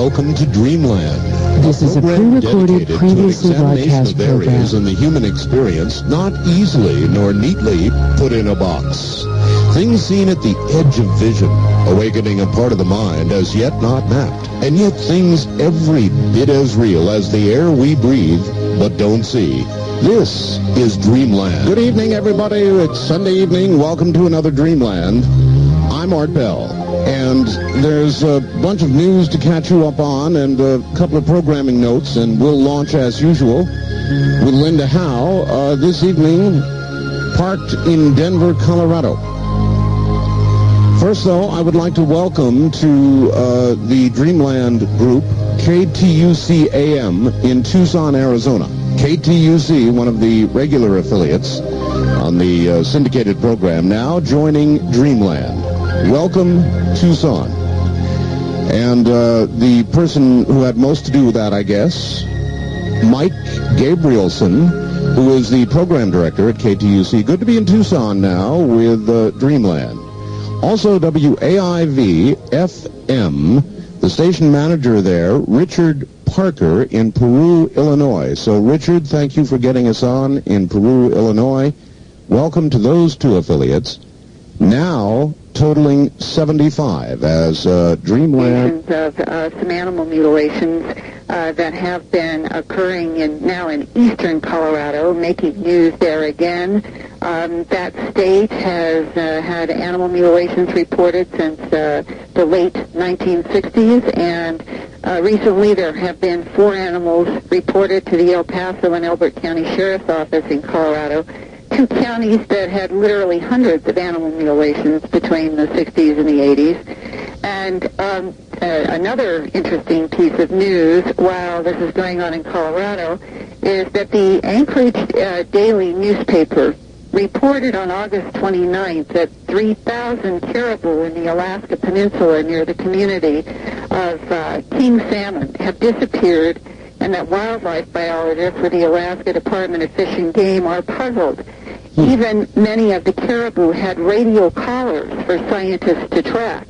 Welcome to Dreamland. This is a pre-recorded, previously broadcast program. Areas in the human experience not easily nor neatly put in a box. Things seen at the edge of vision, awakening a part of the mind as yet not mapped, and yet things every bit as real as the air we breathe but don't see. This is Dreamland. Good evening, everybody. It's Sunday evening. Welcome to another Dreamland. I'm Art Bell, and there's a bunch of news to catch you up on and a couple of programming notes, and we'll launch as usual with Linda Howe this evening, parked in Denver, Colorado. First, though, I would like to welcome to the Dreamland group KTUC AM in Tucson, Arizona. KTUC, one of the regular affiliates on the syndicated program, now joining Dreamland. Welcome, Tucson. And the person who had most to do with that, I guess, Mike Gabrielson, who is the program director at KTUC. Good to be in Tucson now with Dreamland. Also, WAIV-FM, the station manager there, Richard Parker in Peru, Illinois. So, Richard, thank you for getting us on in Peru, Illinois. Welcome to those two affiliates. Now totaling 75 as Dreamland. Of some animal mutilations that have been occurring now in eastern Colorado, making news there again. That state has had animal mutilations reported since the late 1960s, and recently there have been 4 animals reported to the El Paso and Elbert County Sheriff's Office in Colorado. 2 counties that had literally hundreds of animal mutilations between the 60s and the 80s. And another interesting piece of news while this is going on in Colorado is that the Anchorage Daily newspaper reported on August 29th that 3,000 caribou in the Alaska Peninsula near the community of king salmon have disappeared, and that wildlife biologists with the Alaska Department of Fish and Game are puzzled. Even many of the caribou had radio collars for scientists to track.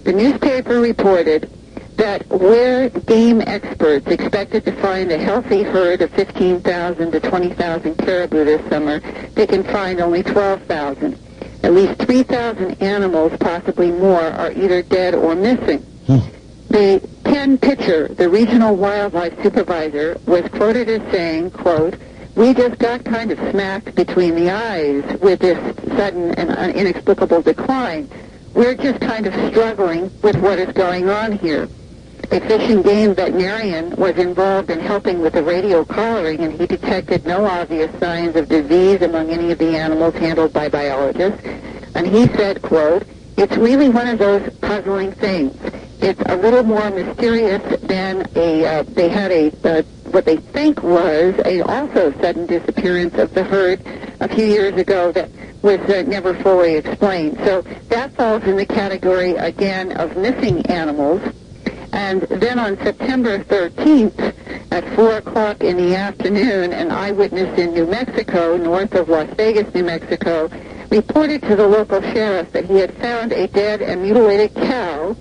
The newspaper reported that where game experts expected to find a healthy herd of 15,000 to 20,000 caribou this summer, they can find only 12,000. At least 3,000 animals, possibly more, are either dead or missing. The Ken Pitcher, the regional wildlife supervisor, was quoted as saying, quote, "We just got kind of smacked between the eyes with this sudden and inexplicable decline. We're just kind of struggling with what is going on here." A fish and game veterinarian was involved in helping with the radio collaring, and he detected no obvious signs of disease among any of the animals handled by biologists. And he said, quote, "It's really one of those puzzling things. It's a little more mysterious than they had what they think was a also sudden disappearance of the herd a few years ago that was never fully explained." So that falls in the category, again, of missing animals. And then on September 13th, at 4 o'clock in the afternoon, an eyewitness in New Mexico, north of Las Vegas, New Mexico, reported to the local sheriff that he had found a dead and mutilated cow.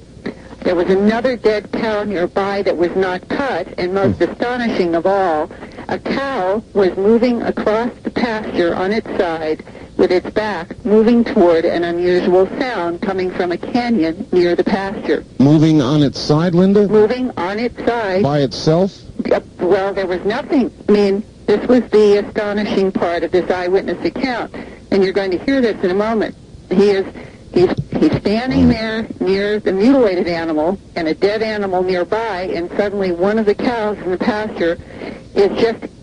There was another dead cow nearby that was not cut, and most astonishing of all, a cow was moving across the pasture on its side with its back moving toward an unusual sound coming from a canyon near the pasture. Moving on its side, Linda? Moving on its side. By itself? Well, there was nothing. I mean, this was the astonishing part of this eyewitness account, and you're going to hear this in a moment. He's standing there near the mutilated animal and a dead animal nearby, and suddenly one of the cows in the pasture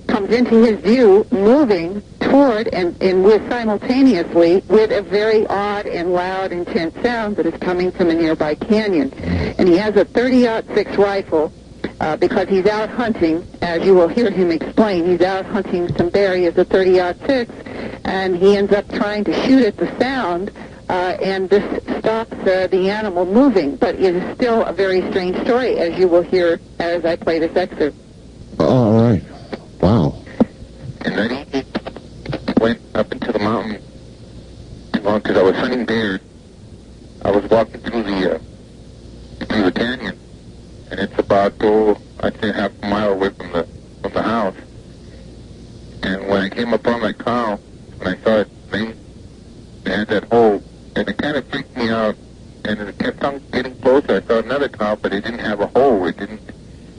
comes into his view, moving toward and with simultaneously with a very odd and loud, intense sound that is coming from a nearby canyon. And he has a .30-06 rifle because he's out hunting, as you will hear him explain. He's out hunting some bear. He has a .30-06, and he ends up trying to shoot at the sound. And this stops the animal moving, but it is still a very strange story, as you will hear as I play this excerpt. All right. Wow. And then he went up into the mountain because I was hunting bears. I was walking through the canyon, and it's about, I'd say half a mile away from the house. And when I came upon that cow, when I saw it, they had that hole, and it kind of freaked me out. And it kept on getting closer. I saw another cow, but it didn't have a hole. It didn't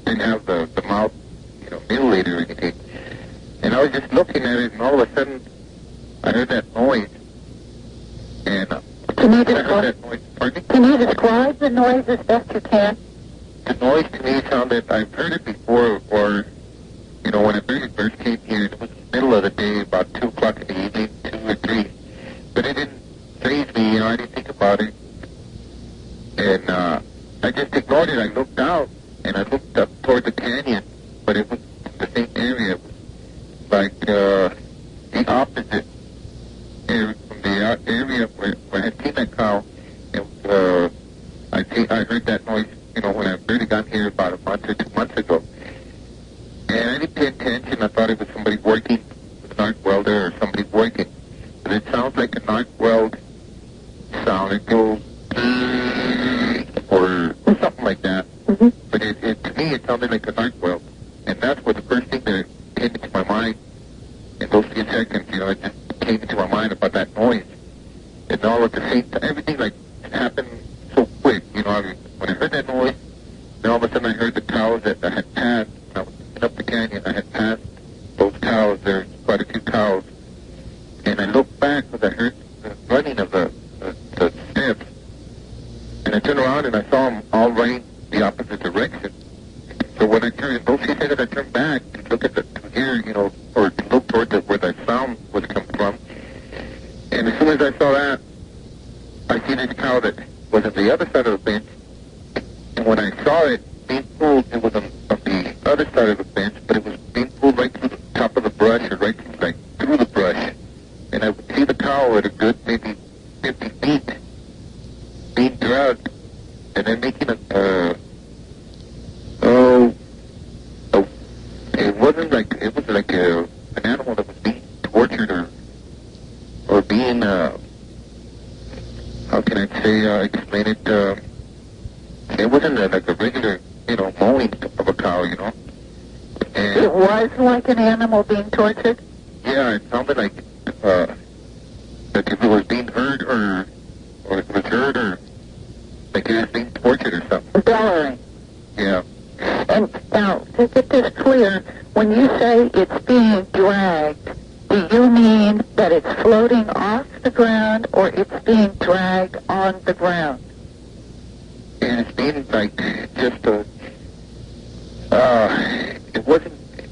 have the mouth, mutilated or anything. And I was just looking at it, and all of a sudden, I heard that noise. And Can you describe the noise as best you can? The noise to me sounded, I've heard it before, or, when I first came here, it was the middle of the day, about 2 o'clock in the evening, 2 or 3. But it didn't faze me, I didn't think about it. And I just ignored it. I looked out, and I looked up toward the canyon, but it was the same area. It was like the opposite area from the area where I had seen that cow. And I heard that noise, when I really got here about a month or 2 months ago. And I didn't pay attention. I thought it was somebody working with an arc welder or somebody working. But it sounds like an arc weld sound. It goes or something like that. Mm-hmm. But to me, it sounded like an arc weld. And that's what the first thing that came into my mind in those few seconds, it just came into my mind about that noise. And all at the same time, everything like happened so quick, when I heard that noise, then all of a sudden I heard the cows that I had passed. When I was looking up the canyon, I had passed those cows. There's quite a few cows. And I looked back because I heard the running of the steps. And I turned around and I saw them all running the opposite direction. So when I turned, those few seconds I turned back to look at to hear, or to look toward where the sound was coming from. And as soon as I saw that, I seen this cow that was at the other side of the bench. And when I saw it being pulled, it was on the other side of the bench, but it was being pulled right through the top of the brush, or right through the brush. And I would see the cow at a good maybe 50 feet being drugged, and then making it was like an animal that was being tortured or being how can I say explain it? It wasn't like a regular mowing of a cow, And it was like an animal being tortured. Yeah, it sounded like if it was being heard or it was heard or like it was being tortured or something. Bellowing. Yeah. And now, to get this clear, when you say it's being dragged, do you mean that it's floating off the ground or it's being dragged on the ground? And it's being like just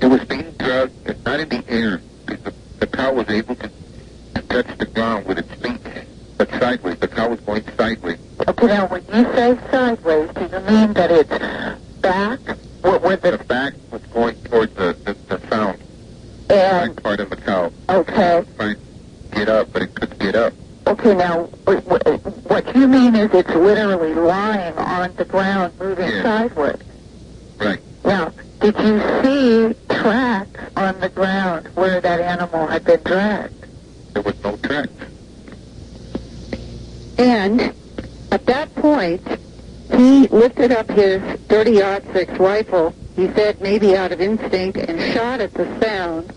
it was being dragged, not in the air, because the cow was able to touch the ground with its feet, but sideways. The cow was going sideways. Okay, now when you say sideways, do you mean that it's back? The back was going towards the sound. And back part of the cow. Okay. Trying to get up, but it couldn't get up. Okay, now what you mean is it's literally lying on the ground, moving sideways. Right. Now, did you see tracks on the ground where that animal had been dragged? There was no tracks. And at that point, he lifted up his .30-06 rifle, he said maybe out of instinct, and shot at the sound,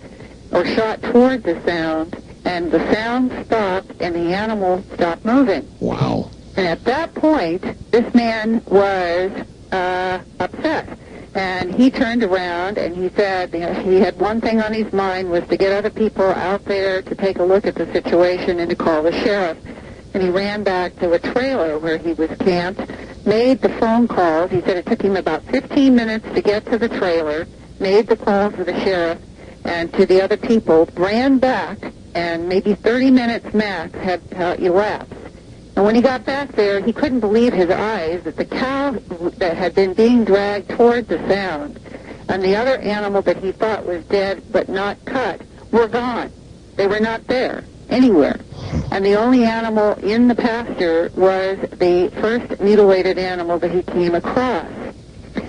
or shot toward the sound, and the sound stopped and the animal stopped moving. Wow. And at that point, this man was upset. And he turned around and he said, he had one thing on his mind, was to get other people out there to take a look at the situation and to call the sheriff. And he ran back to a trailer where he was camped, made the phone calls. He said it took him about 15 minutes to get to the trailer, made the calls to the sheriff and to the other people, ran back, and maybe 30 minutes max had elapsed. And when he got back there, he couldn't believe his eyes that the cow that had been being dragged toward the sound and the other animal that he thought was dead but not cut were gone. They were not there anywhere. And the only animal in the pasture was the first mutilated animal that he came across.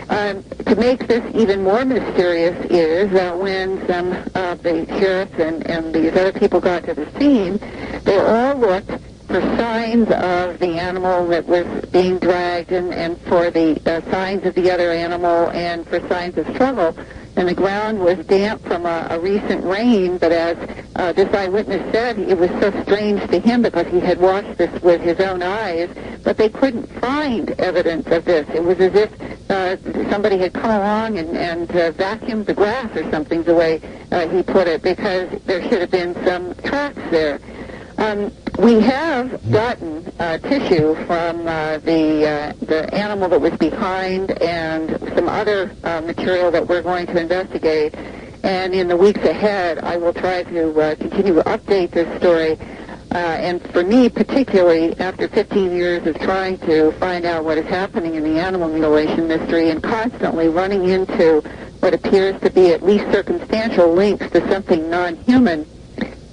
To make this even more mysterious is that when some of the sheriffs and these other people got to the scene, they all looked for signs of the animal that was being dragged and for the signs of the other animal and for signs of struggle. And the ground was damp from a recent rain, but as this eyewitness said, it was so strange to him because he had watched this with his own eyes, but they couldn't find evidence of this. It was as if somebody had come along and vacuumed the grass or something, the way he put it, because there should have been some tracks there. We have gotten tissue from the animal that was behind and some other material that we're going to investigate. And in the weeks ahead, I will try to continue to update this story. And for me, particularly, after 15 years of trying to find out what is happening in the animal mutilation mystery and constantly running into what appears to be at least circumstantial links to something non-human,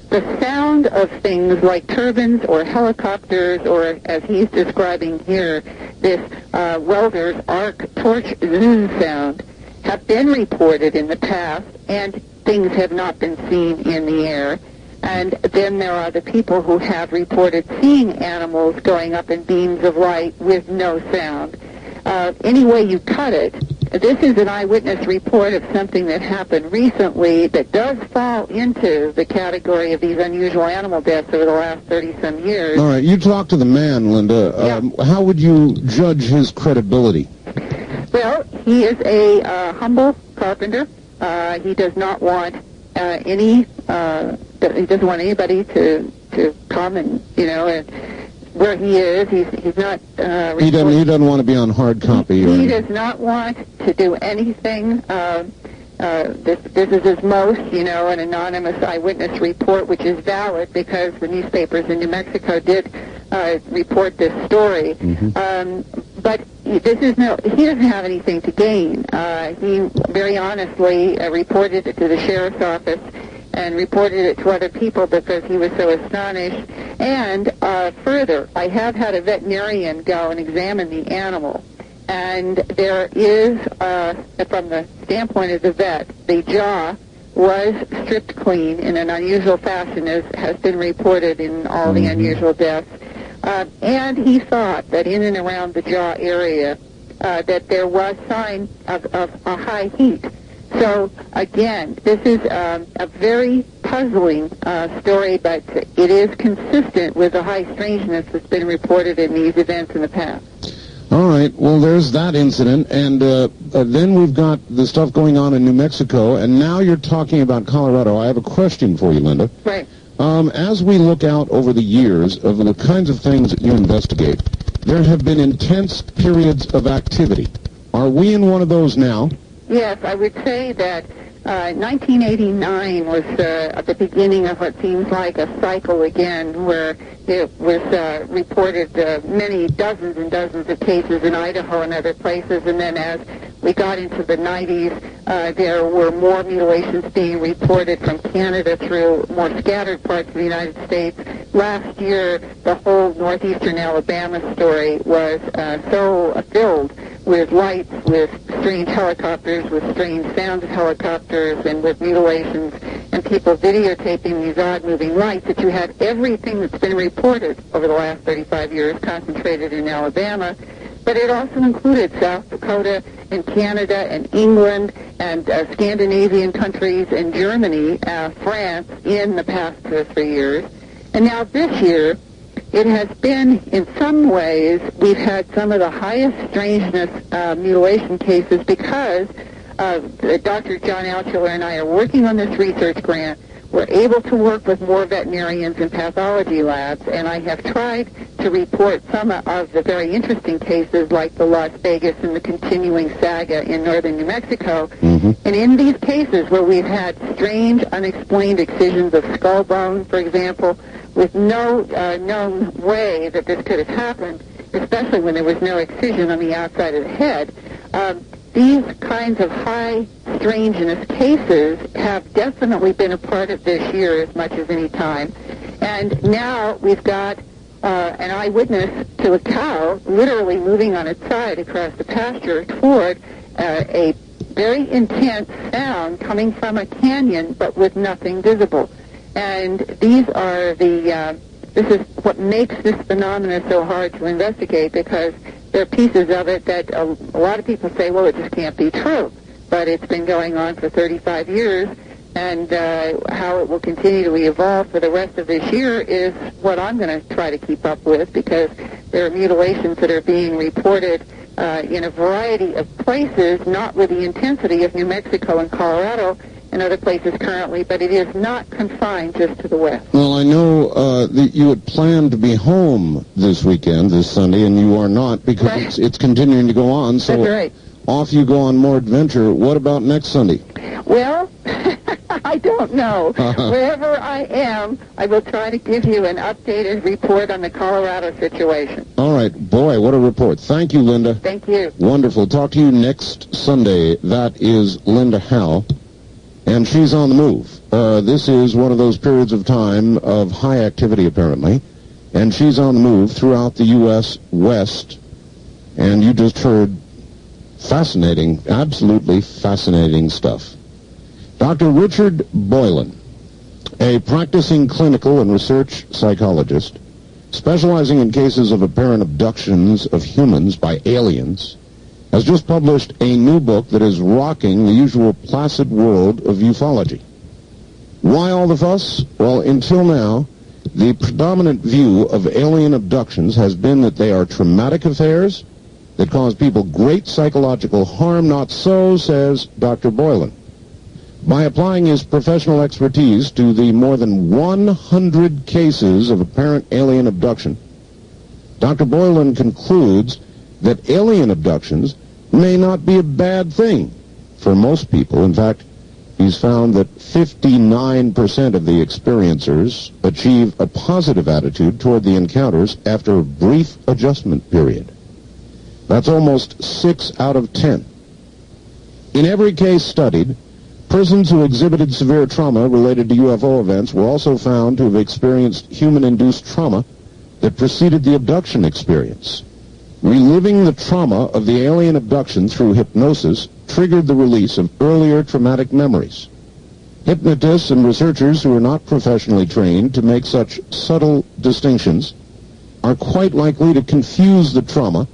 the sound of things like turbines or helicopters, or as he's describing here, this welder's arc torch zoom sound, have been reported in the past, and things have not been seen in the air. And then there are the people who have reported seeing animals going up in beams of light with no sound. Any way you cut it, this is an eyewitness report of something that happened recently that does fall into the category of these unusual animal deaths over the last 30-some years. All right, you talked to the man, Linda. Yeah. How would you judge his credibility? Well, he is a humble carpenter. He does not want he doesn't want anybody to come and, where he is. He's not. He doesn't want to be on hard copy. He does not want to do anything. This is his most, an anonymous eyewitness report, which is valid because the newspapers in New Mexico did report this story. Mm-hmm. But he doesn't have anything to gain. He very honestly reported it to the sheriff's office and reported it to other people because he was so astonished. And further, I have had a veterinarian go and examine the animal. And there is, from the standpoint of the vet, the jaw was stripped clean in an unusual fashion, as has been reported in all the unusual deaths. And he thought that in and around the jaw area that there was sign of a high heat. So, again, this is a very puzzling story, but it is consistent with the high strangeness that's been reported in these events in the past. All right. Well, there's that incident, and then we've got the stuff going on in New Mexico, and now you're talking about Colorado. I have a question for you, Linda. Right. As we look out over the years of the kinds of things that you investigate, there have been intense periods of activity. Are we in one of those now? Yes, I would say that 1989 was the beginning of what seems like a cycle again, where it was reported many dozens and dozens of cases in Idaho and other places, and then as we got into the 90s, there were more mutilations being reported from Canada through more scattered parts of the United States. Last year, the whole northeastern Alabama story was so filled with lights, with strange helicopters, with strange sounds of helicopters, and with mutilations, and people videotaping these odd-moving lights, that you had everything that's been reported over the last 35 years concentrated in Alabama. But it also included South Dakota and Canada and England and Scandinavian countries and Germany, France, in the past 2 or 3 years. And now this year, it has been, in some ways, we've had some of the highest strangeness mutilation cases because Dr. John Altshuler and I are working on this research grant. We're able to work with more veterinarians and pathology labs, and I have tried to report some of the very interesting cases like the Las Vegas and the continuing saga in northern New Mexico. Mm-hmm. And in these cases where we've had strange, unexplained excisions of skull bone, for example, with no known way that this could have happened, especially when there was no excision on the outside of the head, these kinds of high strangeness cases have definitely been a part of this year as much as any time. And now we've got an eyewitness to a cow literally moving on its side across the pasture toward a very intense sound coming from a canyon, but with nothing visible. And these are the this is what makes this phenomenon so hard to investigate, because there are pieces of it that a lot of people say, well, it just can't be true. But it's been going on for 35 years, and how it will continue to evolve for the rest of this year is what I'm going to try to keep up with, because there are mutilations that are being reported in a variety of places, not with the intensity of New Mexico and Colorado and other places currently, but it is not confined just to the West. Well, I know that you had planned to be home this weekend, this Sunday, and you are not, because Right. it's continuing to go on. So That's right. off you go on more adventure. What about next Sunday? Well, I don't know. Wherever I am, I will try to give you an updated report on the Colorado situation. All right. Boy, what a report. Thank you, Linda. Thank you. Wonderful. Talk to you next Sunday. That is Linda Howe, and she's on the move. This is one of those periods of time of high activity, apparently, and she's on the move throughout the U.S. West, and you just heard fascinating, absolutely fascinating stuff. Dr. Richard Boylan, a practicing clinical and research psychologist, specializing in cases of apparent abductions of humans by aliens, has just published a new book that is rocking the usual placid world of ufology. Why all the fuss? Well, until now, the predominant view of alien abductions has been that they are traumatic affairs that cause people great psychological harm. Not so, says Dr. Boylan. By applying his professional expertise to the more than 100 cases of apparent alien abduction, Dr. Boylan concludes that alien abductions may not be a bad thing for most people. In fact, he's found that 59% of the experiencers achieve a positive attitude toward the encounters after a brief adjustment period. That's almost 6 out of 10. In every case studied, persons who exhibited severe trauma related to UFO events were also found to have experienced human-induced trauma that preceded the abduction experience. Reliving the trauma of the alien abduction through hypnosis triggered the release of earlier traumatic memories. Hypnotists and researchers who are not professionally trained to make such subtle distinctions are quite likely to confuse the trauma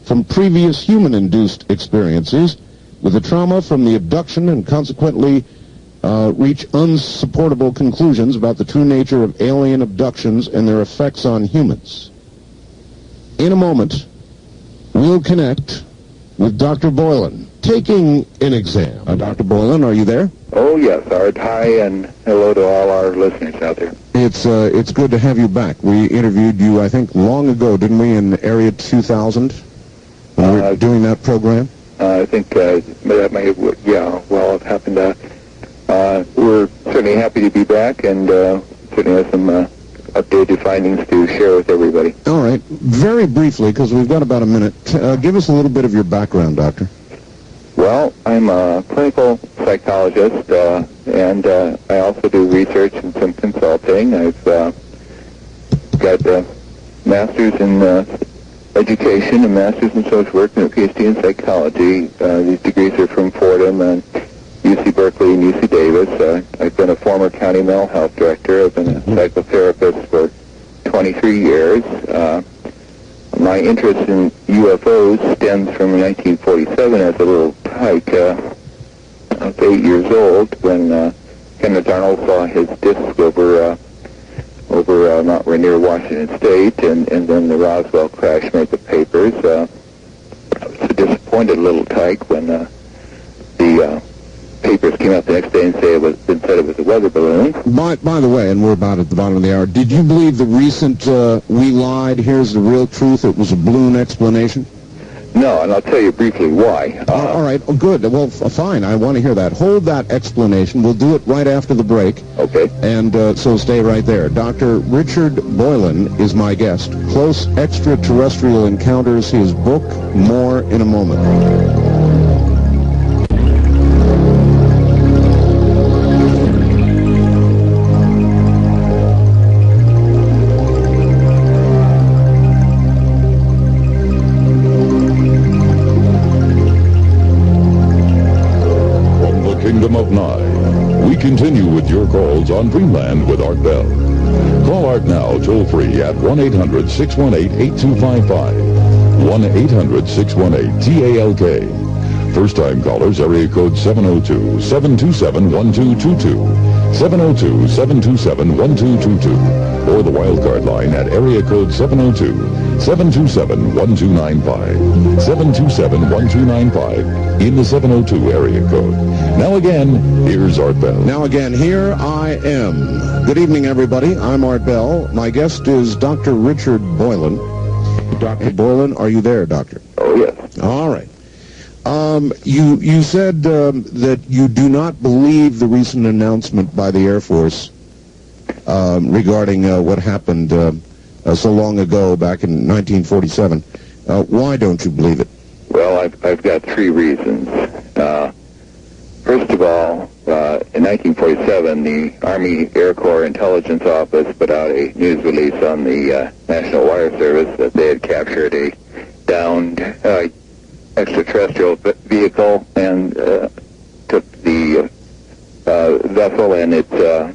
from previous human-induced experiences with the trauma from the abduction, and consequently reach unsupportable conclusions about the true nature of alien abductions and their effects on humans. In a moment, we'll connect with Dr. Boylan, taking an exam. Dr. Boylan, are you there? Oh, yes, Art. Hi, and hello to all our listeners out there. It's good to have you back. We interviewed you, I think, long ago, didn't we, in Area 2000, when we were doing that program? I think that may have happened. We're certainly happy to be back, and certainly have some updated findings to share with everybody. All right. Very briefly, because we've got about a minute, give us a little bit of your background, Doctor. Well, I'm a clinical psychologist, and I also do research and some consulting. I've got a master's in education, a master's in social work, and a PhD in psychology. These degrees are from Fordham and UC Berkeley and UC Davis. I've been a former county mental health director. I've been a psychotherapist for 23 years. My interest in UFOs stems from 1947 as a little tyke. I was 8 years old when Kenneth Arnold saw his disc over Mount Rainier, Washington State, and then the Roswell crash made the papers. I was a disappointed little tyke when the papers came out the next day and said it was a weather balloon. By the way, and we're about at the bottom of the hour, did you believe the recent "we lied, here's the real truth"? It was a balloon explanation? No, and I'll tell you briefly why. All right. Oh, good. Well, fine. I want to hear that. Hold that explanation. We'll do it right after the break. Okay. And so stay right there. Dr. Richard Boylan is my guest. Close Extraterrestrial Encounters, his book. More in a moment. Kingdom of Nye. We continue with your calls on Dreamland with Art Bell. Call Art now, toll-free at 1-800-618-8255. 1-800-618-TALK. First-time callers, area code 702-727-1222. 702-727-1222. Or the wildcard line at area code 702-727-1295. 727-1295 in the 702 area code. Now again, here's Art Bell. Now again, here I am. Good evening, everybody. I'm Art Bell. My guest is Dr. Richard Boylan. Dr. Boylan, are you there, Doctor? Oh, yes. All right. You said that you do not believe the recent announcement by the Air Force regarding what happened so long ago, back in 1947. Why don't you believe it? Well, I've got three reasons. First of all, in 1947, the Army Air Corps Intelligence Office put out a news release on the National Wire Service that they had captured a downed extraterrestrial vehicle and took the vessel and its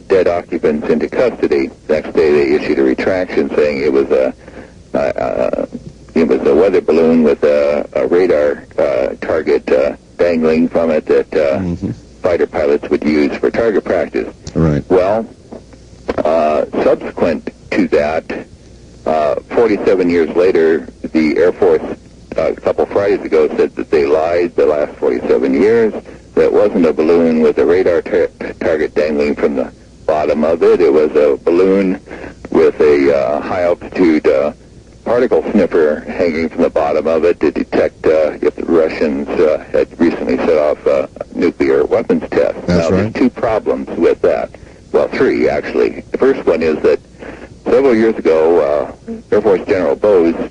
dead occupants into custody. Next day, they issued a retraction saying it was a weather balloon with a radar target dangling from it that fighter pilots would use for target practice. Right. Well, subsequent to that, 47 years later, the Air Force, a couple Fridays ago, said that they lied the last 47 years. That wasn't a balloon with a radar target dangling from the bottom of it. It was a balloon with a high-altitude particle sniffer hanging from the bottom of it to detect if the Russians had recently set off nuclear weapons tests. That's right. There's two problems with that. Well, three, actually. The first one is that several years ago, Air Force General Bose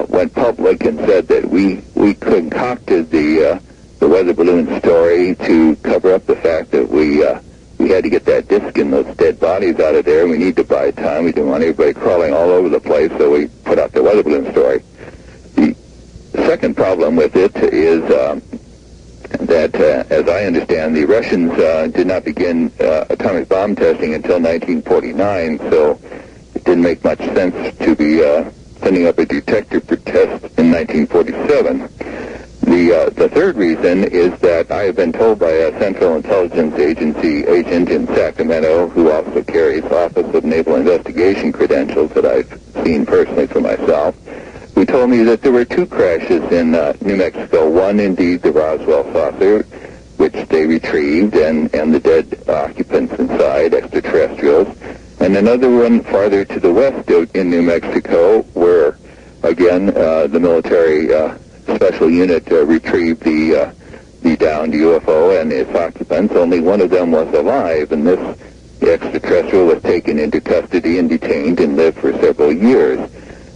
went public and said that we concocted the weather balloon story to cover up the fact that we had to get that disc and those dead bodies out of there. We need to buy time. We didn't want everybody crawling all over the place, so we put out the weather balloon story. The second problem with it is that, as I understand, the Russians did not begin atomic bomb testing until 1949, so it didn't make much sense to be sending up a detector for test in 1947. The third reason is that I have been told by a Central Intelligence Agency agent in Sacramento, who also carries Office of Naval Investigation credentials that I've seen personally for myself, who told me that there were two crashes in New Mexico. One, indeed, the Roswell saucer, which they retrieved, and the dead occupants inside, extraterrestrials. And another one farther to the west in New Mexico, where, again, the military special unit retrieved the downed UFO and its occupants. Only one of them was alive, and this extraterrestrial was taken into custody and detained and lived for several years.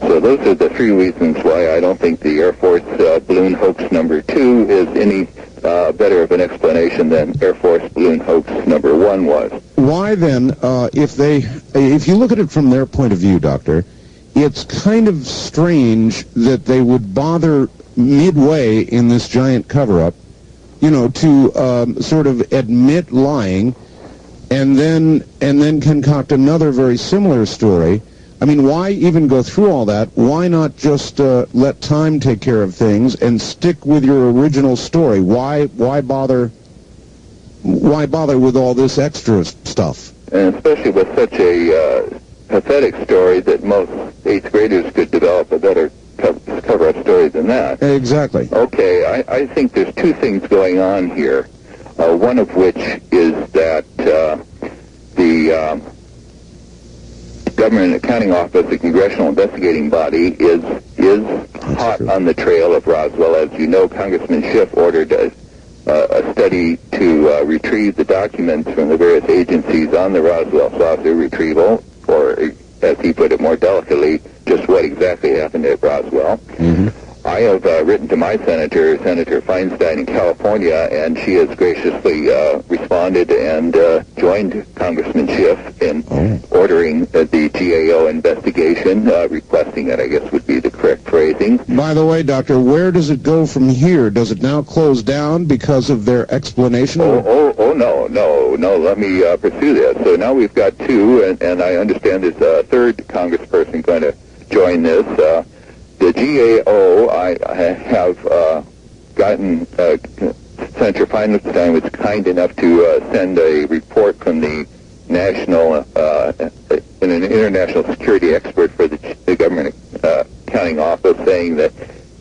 So those are the three reasons why I don't think the Air Force balloon hoax number 2 is any better of an explanation than Air Force balloon hoax number 1 was. Why then, if you look at it from their point of view, Doctor, it's kind of strange that they would bother midway in this giant cover-up, to sort of admit lying and then concoct another very similar story. I mean, why even go through all that? Why not just let time take care of things and stick with your original story? Why bother with all this extra stuff? And especially with such a pathetic story that most 8th graders could develop a better cover-up story than that. Exactly. Okay, I think there's two things going on here. One of which is that the Government Accounting Office, the congressional investigating body, is hot on the trail of Roswell. As you know, Congressman Schiff ordered a study to retrieve the documents from the various agencies on the Roswell saucer retrieval, or, as he put it more delicately, just what exactly happened at Roswell. Mm-hmm. I have written to my senator, Senator Feinstein in California, and she has graciously responded and joined Congressman Schiff in ordering the GAO investigation, requesting it, I guess would be the correct phrasing. By the way, Doctor, where does it go from here? Does it now close down because of their explanation? Oh let me pursue this. So now we've got two, and I understand there's a third congressperson going to join this. The GAO, I have gotten, Senator Feinstein was kind enough to send a report from the national, an international security expert for the government accounting office, saying that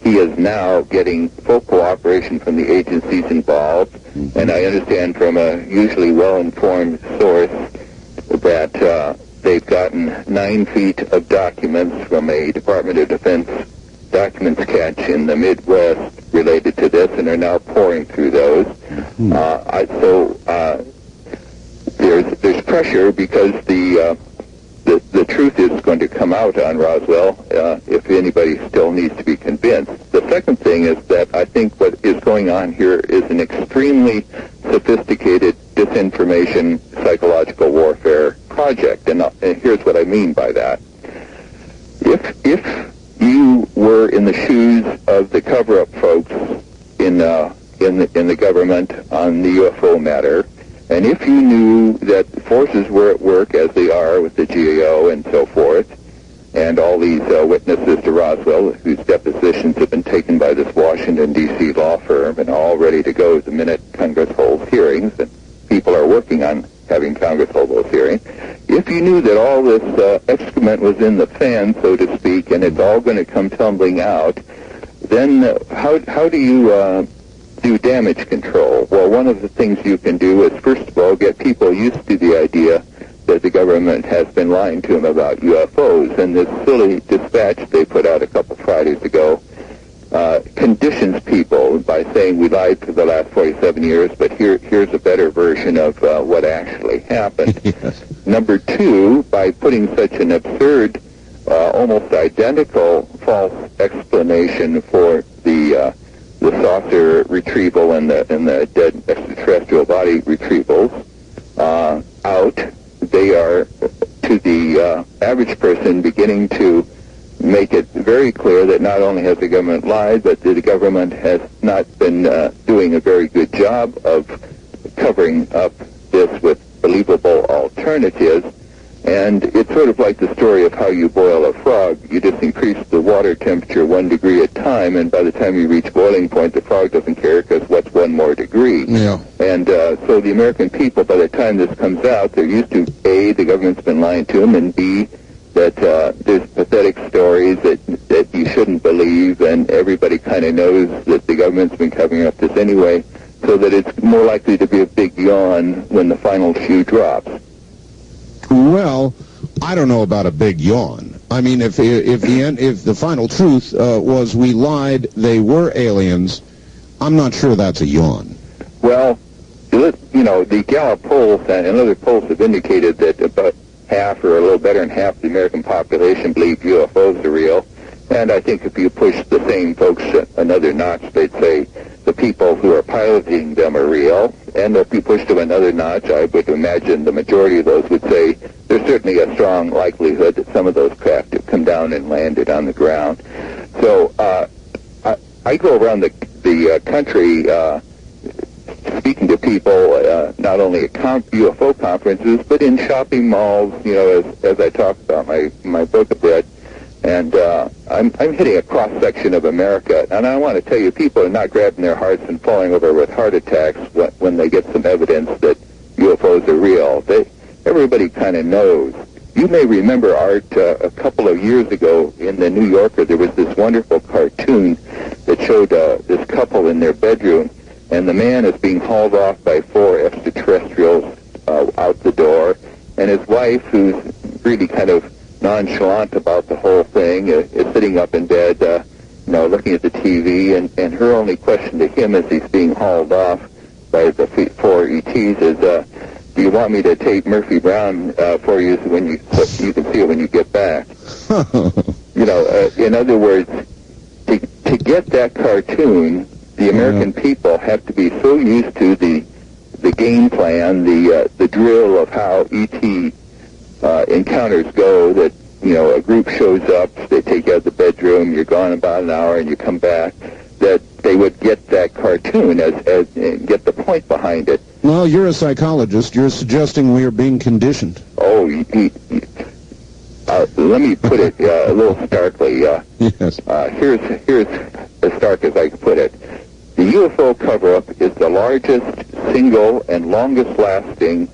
he is now getting full cooperation from the agencies involved. Mm-hmm. And I understand from a usually well-informed source that they've gotten 9 feet of documents from a Department of Defense documents catch in the Midwest related to this, and are now pouring through those. Mm-hmm. There's pressure because the truth is going to come out on Roswell if anybody still needs to be convinced. The second thing is that I think what is going on here is an extremely sophisticated disinformation psychological warfare project, and here's what I mean by that. If you were in the shoes of the cover-up folks in the government on the UFO matter, and if you knew that forces were at work, as they are with the GAO and so forth, and all these witnesses to Roswell, whose depositions have been taken by this Washington, D.C. law firm, and all ready to go the minute Congress holds hearings, and people are working on having Congress hold those hearings, if you knew that all this excrement was in the fan, so to speak, and it's all going to come tumbling out, then how do you do damage control? Well, one of the things you can do is, first of all, get people used to the idea that the government has been lying to them about UFOs. And this silly dispatch they put out a couple Fridays ago conditions people by saying we lied for the last 47 years, but here's a better version of what actually happened. Yes. Number two, by putting such an absurd, almost identical false explanation for the saucer retrieval and the dead extraterrestrial body retrievals out, they are, to the average person, beginning to make it very clear that not only has the government lied, but the government has not been doing a very good job of covering up this with believable alternatives. And it's sort of like the story of how you boil a frog. You just increase the water temperature 1 degree at a time, and by the time you reach boiling point, the frog doesn't care because what's 1 more degree? Yeah. And so the American people, by the time this comes out, they're used to, A, the government's been lying to them, and B, that there's pathetic stories that you shouldn't believe, and everybody kind of knows that the government's been covering up this anyway, so that it's more likely to be a big yawn when the final shoe drops. Well, I don't know about a big yawn. I mean, if the final truth was we lied, they were aliens, I'm not sure that's a yawn. Well, the Gallup polls and other polls have indicated that about half, or a little better than half, the American population believe UFOs are real. And I think if you push the same folks another notch, they'd say the people who are piloting them are real. And if you push them another notch, I would imagine the majority of those would say there's certainly a strong likelihood that some of those craft have come down and landed on the ground. So I go around the country speaking to people, not only at UFO conferences, but in shopping malls, as I talk about my book a bit. And I'm hitting a cross-section of America, and I want to tell you, people are not grabbing their hearts and falling over with heart attacks when they get some evidence that UFOs are real. Everybody kind of knows. You may remember, Art, a couple of years ago in the New Yorker, there was this wonderful cartoon that showed this couple in their bedroom, and the man is being hauled off by 4 extraterrestrials out the door, and his wife, who's really kind of nonchalant about the whole thing, is sitting up in bed, looking at the TV, and her only question to him as he's being hauled off by the 4 ETs is, do you want me to tape Murphy Brown for you so you can see it when you get back? In other words, to get that cartoon, the American people have to be so used to the game plan, the drill of how ET encounters go, that a group shows up, they take you out of the bedroom, you're gone about an hour, and you come back, that they would get that cartoon and get the point behind it. Well, Well, you're a psychologist. You're suggesting we are being conditioned. Oh, let me put it a little starkly. Yes. Here's as stark as I can put it. The UFO cover-up is the largest single and longest-lasting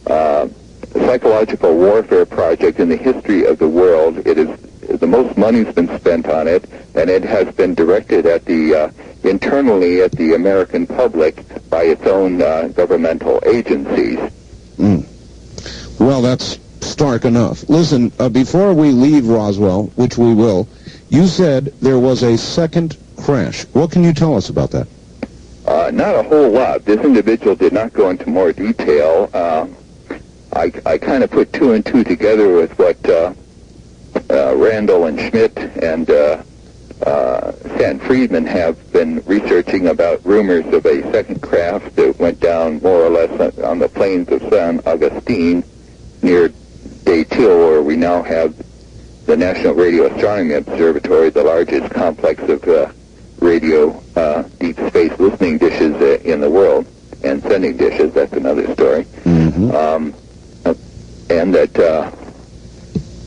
psychological warfare project in the history of the world. It is the most money's been spent on it, and it has been directed at the internally at the American public by its own governmental agencies. Well, that's stark enough. Listen, before we leave Roswell, which we will, you said there was a second crash. What can you tell us about that? Not a whole lot. This individual did not go into more detail. I kind of put two and two together with what Randall and Schmidt and Stan Friedman have been researching about rumors of a second craft that went down more or less on the plains of San Agustin near Day-Till, where we now have the National Radio Astronomy Observatory, the largest complex of radio deep space listening dishes in the world, and sending dishes. That's another story. And that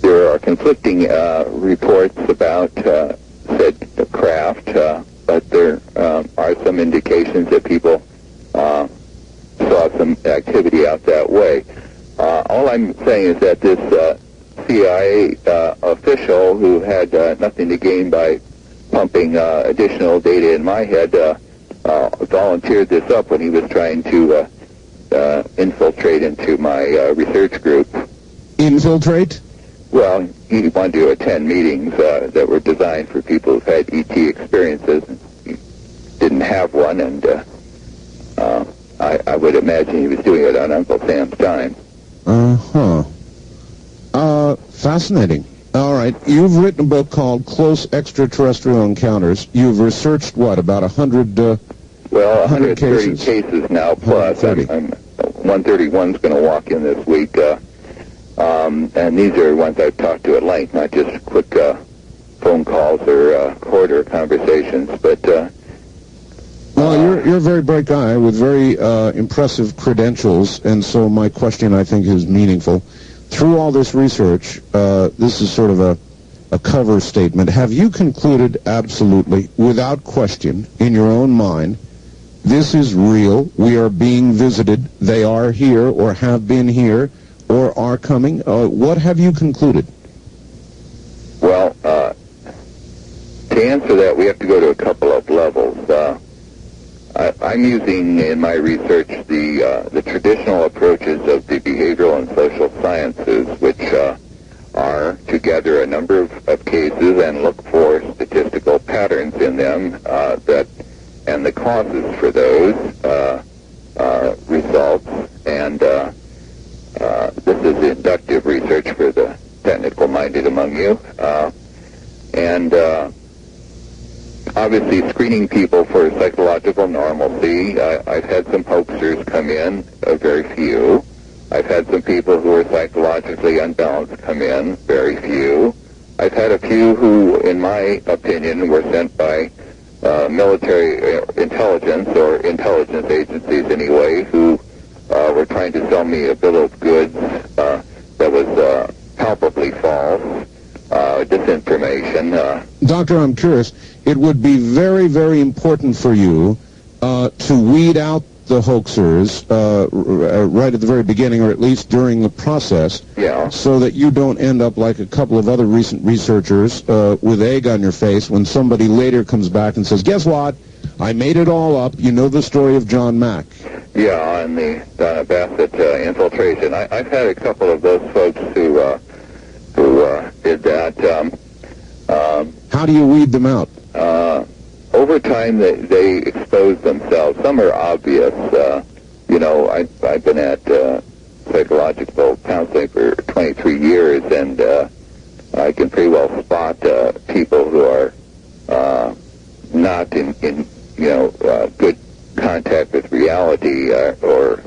there are conflicting reports about said craft, but there are some indications that people saw some activity out that way. All I'm saying is that this CIA official who had nothing to gain by pumping additional data in my head volunteered this up when he was trying to infiltrate into my research group. Infiltrate? Well, he wanted to attend meetings that were designed for people who've had ET experiences. He didn't have one, and I would imagine he was doing it on Uncle Sam's time. Fascinating. All right. You've written a book called Close Extraterrestrial Encounters. You've researched, what, about 100 well, 130 cases now, plus. 131's going to walk in this week. And these are ones I've talked to at length, not just quick phone calls or quarter conversations, but... well, you're a very bright guy with very impressive credentials, and so my question, I think, is meaningful. Through all this research, this is sort of a cover statement. Have you concluded absolutely, without question, in your own mind, this is real, we are being visited, they are here, or have been here, or are coming? What have you concluded? Well, to answer that, we have to go to a couple of levels. I'm using in my research the traditional approaches of the behavioral and social sciences, which are to gather a number of cases and look for statistical patterns in them and the causes for those results. And this is inductive research for the technical-minded among you. Obviously screening people for psychological normalcy. I've had some hoaxers come in, very few. I've had some people who are psychologically unbalanced come in, very few. I've had a few who, in my opinion, were sent by military intelligence or intelligence agencies anyway, who were trying to sell me a bill of goods that was palpably false, disinformation. Doctor, I'm curious. It would be very, very important for you to weed out the hoaxers right at the very beginning, or at least during the process, so that you don't end up like a couple of other recent researchers with egg on your face when somebody later comes back and says, guess what? I made it all up. You know the story of John Mack. Yeah, and the Donna Bassett infiltration. I've had a couple of those folks who did that. How do you weed them out? Over time, they expose themselves. Some are obvious. I've been at psychological counseling for 23 years, and I can pretty well spot people who are not in good contact with reality, or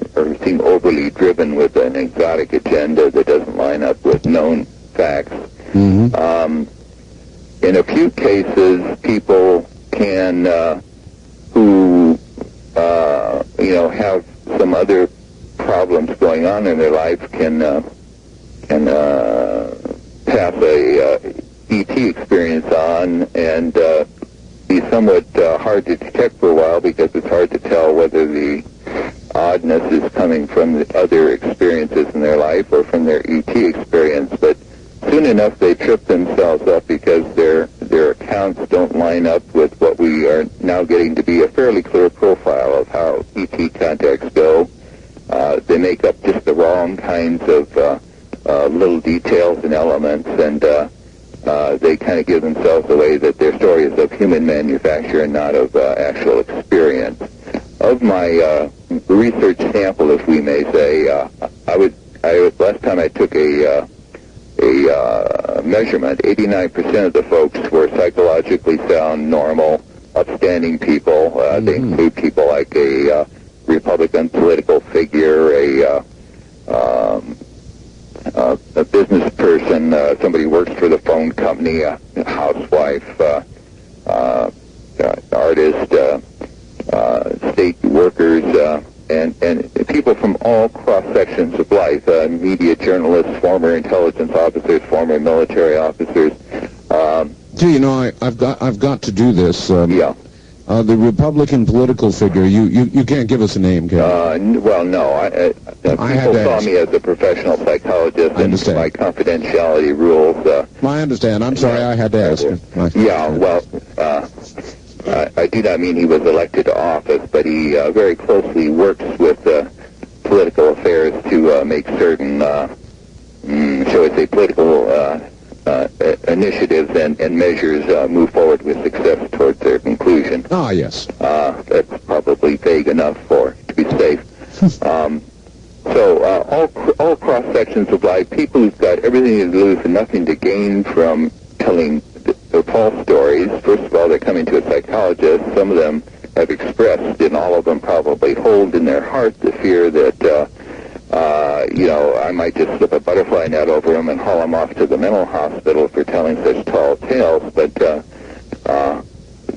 seem overly driven with an exotic agenda that doesn't line up with known facts. Mm-hmm. In a few cases, people can, who have some other problems going on in their life can pass a ET experience on and be somewhat hard to detect for a while, because it's hard to tell whether the oddness is coming from the other experiences in their life or from their ET experience. But soon enough they trip themselves up, because their accounts don't line up with what we are now getting to be a fairly clear profile of how ET contacts go. They make up just the wrong kinds of little details and elements, and they kind of give themselves away that their story is of human manufacture and not of actual experience. Of my research sample, if we may say, last time I took a measurement, 89% of the folks were psychologically sound, normal, upstanding people. They include people like a Republican political figure, a business person, somebody who works for the phone company, a housewife, artist, state workers, and people from all cross-sections of life, media journalists, former intelligence officers, former military officers. Gee, I've got to do this. Yeah. The Republican political figure, you can't give us a name, can you? Well, no. People saw me as a professional psychologist, and my confidentiality rules. I understand. I'm sorry, I had to ask. Yeah, well, I do not mean he was elected to office, but he very closely works with political affairs to make certain, shall we say, political initiatives and measures move forward with success towards their conclusion. Ah, yes. That's probably vague enough to be safe. So all cross-sections of life, people who've got everything to lose and nothing to gain from telling the false stories. First of all, they're coming to a psychologist. Some of them have expressed, and all of them probably hold in their heart the fear that, I might just slip a butterfly net over them and haul them off to the mental hospital for telling such tall tales. But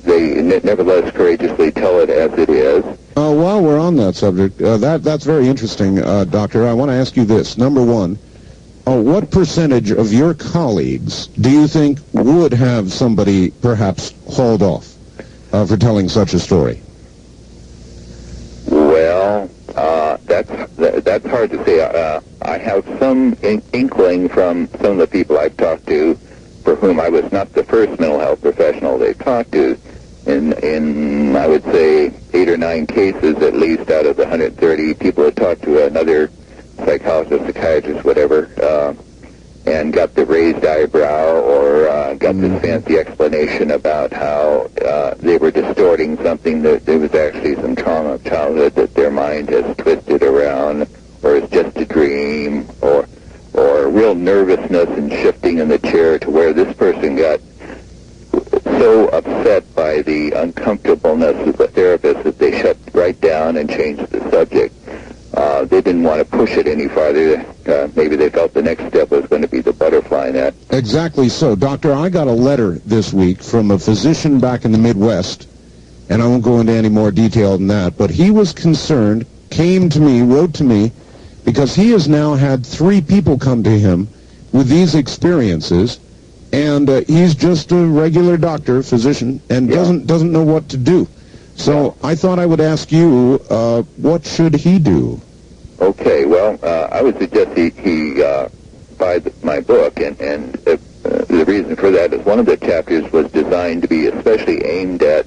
they nevertheless courageously tell it as it is. While we're on that subject, that's very interesting, Doctor. I want to ask you this. Number one, what percentage of your colleagues do you think would have somebody perhaps hauled off for telling such a story? Well, that's hard to say. I have some inkling from some of the people I've talked to, for whom I was not the first mental health professional they've talked to. In I would say 8 or 9 cases at least out of the 130 people that talked to another psychologist, psychiatrist, whatever, and got the raised eyebrow or got this fancy explanation about how they were distorting something, that there was actually some trauma of childhood that their mind has twisted around, or is just a dream, or real nervousness and shifting in the chair to where this person got so upset by the uncomfortableness of the therapist that they shut right down and changed the subject. They didn't want to push it any farther. Maybe they felt the next step was going to be the butterfly net. Exactly so. Doctor, I got a letter this week from a physician back in the Midwest, and I won't go into any more detail than that, but he was concerned, came to me, wrote to me, because he has now had 3 people come to him with these experiences, and he's just a regular doctor, physician, and doesn't know what to do. So I thought I would ask you, what should he do? Okay, well, I would suggest he buy my book, and the reason for that is one of the chapters was designed to be especially aimed at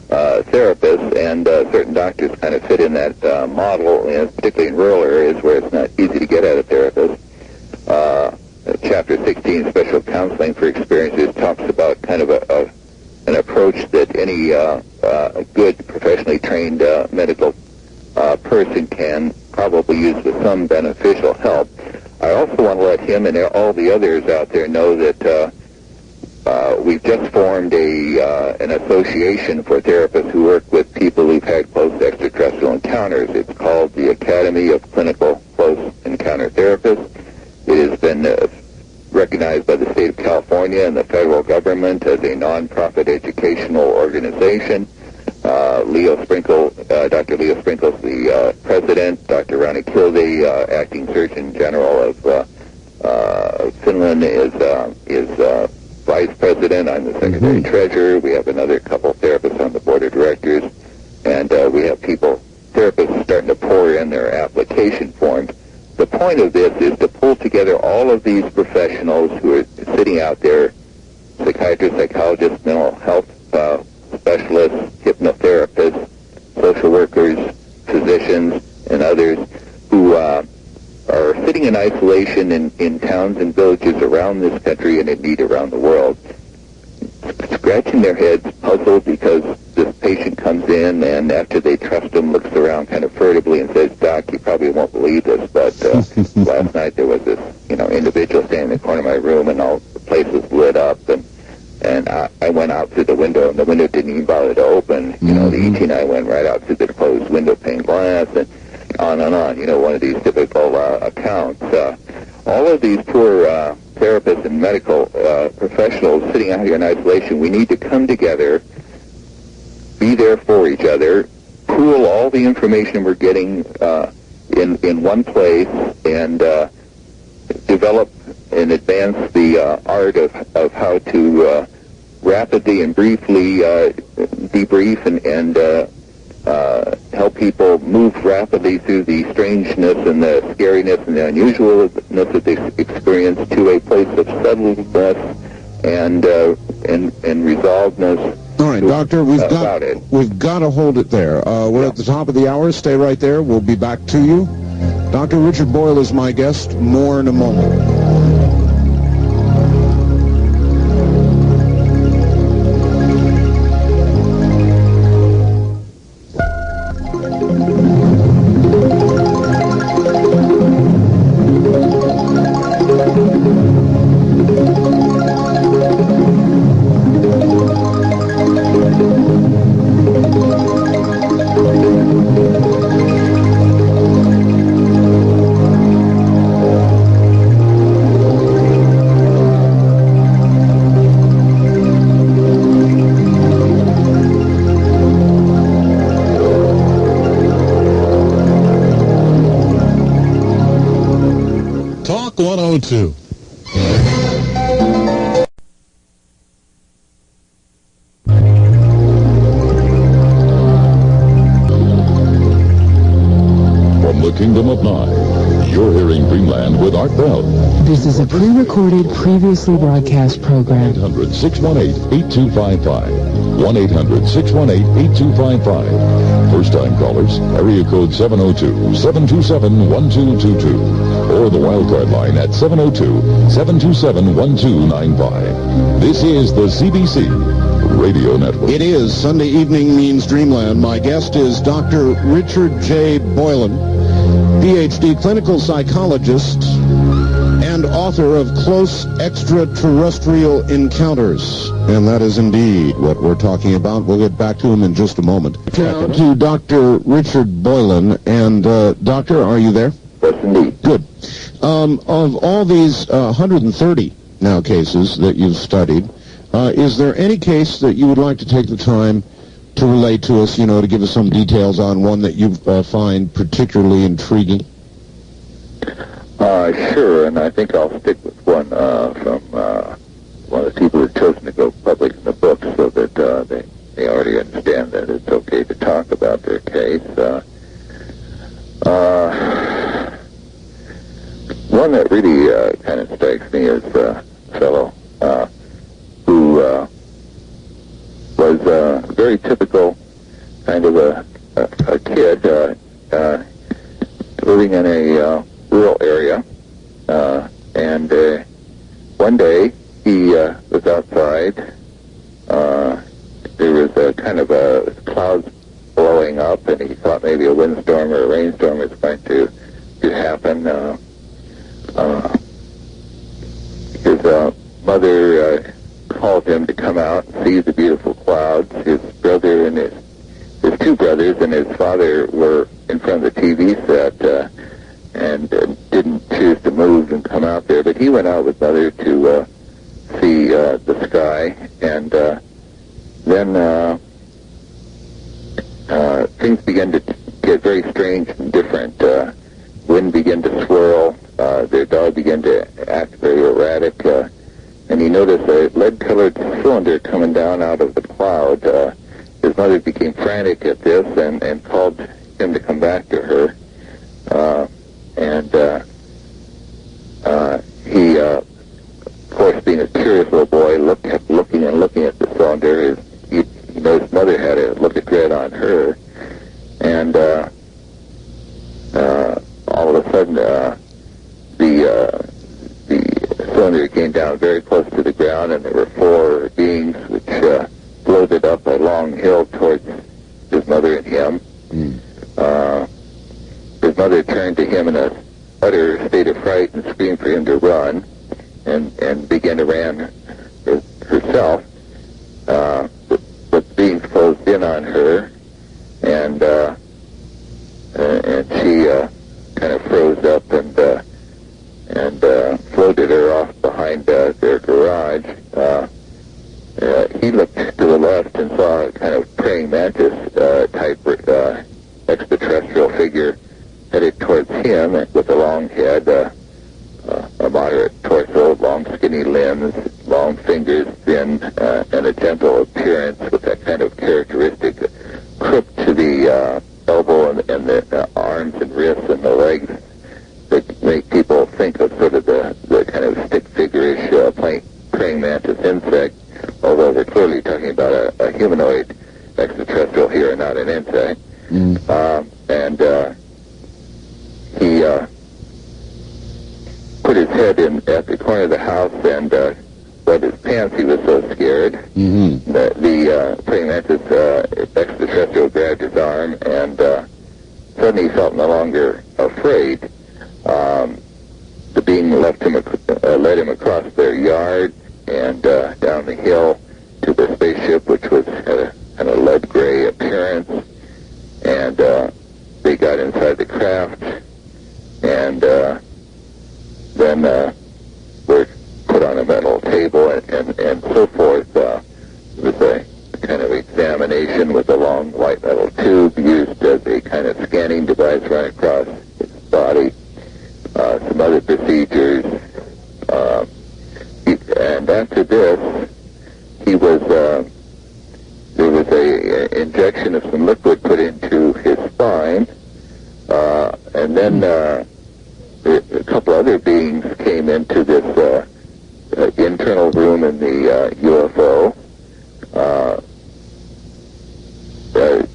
therapists, and certain doctors kind of fit in that model, particularly in rural areas where it's not easy to get at a therapist. Chapter 16, Special Counseling for Experiences, talks about kind of an approach that any good professionally trained medical person can probably use with some beneficial help. I also want to let him and all the others out there know that we've just formed an association for therapists who work with people who've had close extraterrestrial encounters. It's called the Academy of Clinical Close Encounter Therapists. It has been recognized by the state of California and the federal government as a nonprofit educational organization. Leo Sprinkle, Dr. Leo Sprinkle's the president. Dr. Ronnie Kilday, acting Surgeon General of Finland, is vice president. I'm the secretary treasurer. We have another couple therapists on the board of directors, and we have therapists starting to pour in their application forms. The point of this is to pull together all of these professionals who are sitting out there, psychiatrists, psychologists, mental health specialists, hypnotherapists, social workers, physicians, and others who are sitting in isolation in towns and villages around this country and indeed around the world, scratching their heads, puzzled because this patient comes in and after they trust him, looks around kind of furtively and says, "Doc, you probably won't believe this, but last night there was this individual standing in the corner of my room and all the place was lit up and I went out through the window, and the window didn't even bother to open. The ET and I went right out through the closed window pane glass, and on and on. One of these typical accounts. All of these poor therapists and medical professionals sitting out here in isolation, we need to come together, be there for each other, pool all the information we're getting in one place, and develop and advance the art of how to rapidly and briefly debrief and help people move rapidly through the strangeness and the scariness and the unusualness that they experience to a place of settledness and resolvedness. All right, Doctor, we've got to hold it there. We're at the top of the hour. Stay right there. We'll be back to you. Dr. Richard Boyle is my guest. More in a moment. Talk 102. From the Kingdom of Nye, you're hearing Dreamland with Art Bell. This is a pre-recorded, previously broadcast program. 1-800-618-8255. 1-800-618-8255. First-time callers, area code 702-727-1222. Or the wildcard line at 702-727-1295. This is the CBC Radio Network. It is Sunday Evening Means Dreamland. My guest is Dr. Richard J. Boylan, Ph.D. clinical psychologist and author of Close Extraterrestrial Encounters. And that is indeed what we're talking about. We'll get back to him in just a moment. Now to Dr. Richard Boylan. And, Doctor, are you there? Yes, indeed. Good. Of all these 130 now cases that you've studied, is there any case that you would like to take the time to relate to us, to give us some details on one that you find particularly intriguing? Sure, and I think I'll stick with one from one of the people who've chosen to go public in the book so that they already understand that it's okay to talk about their case. One that really kind of strikes me is a fellow who was a very typical kind of a kid living in a rural area, and one day he was outside. There was a kind of a clouds blowing up, and he thought maybe a windstorm or a rainstorm was going to happen. His mother called him to come out and see the beautiful clouds. His brother and his two brothers and his father were in front of the TV set and didn't choose to move and come out there. But he went out with Mother to see the sky, and then things began to get very strange and different. Wind began to swirl. Their dog began to act very erratic. And he noticed a lead-colored cylinder coming down out of the cloud. His mother became frantic at this and called him to come back to her. He, of course, being a curious little boy, kept looking and looking at the cylinder. He noticed mother had a look of dread on her. And all of a sudden, the cylinder came down very close to the ground, and there were four beings which floated up a long hill towards his mother and him. His mother turned to him in a utter state of fright and screamed for him to run, and began to run herself. The beings closed in on her, and she kind of froze up and floated her off behind their garage. He looked to the left and saw a kind of praying mantis type extraterrestrial figure headed towards him with a long head, a moderate torso, long skinny limbs, long fingers, thin, and a gentle appearance with that kind of characteristic crook to the elbow and the arms and wrists and the legs that make people think of sort of the kind of stick figure-ish praying mantis insect, although they're clearly talking about a humanoid extraterrestrial here and not an insect. He put his head in at the corner of the house and wet his pants. He was so scared. The praying mantis extraterrestrial grabbed his arm, and suddenly he felt no longer afraid. The being led him across their yard and down the hill to the spaceship, which had a kind of lead gray appearance, and they got inside the craft, and then were put on a metal table and so forth. It was a kind of examination with a long white metal tube used as a kind of scanning device run across his body. Some other procedures. And after this, there was a injection of some liquid put into his spine, and then a couple other beings came into this internal room in the UFO.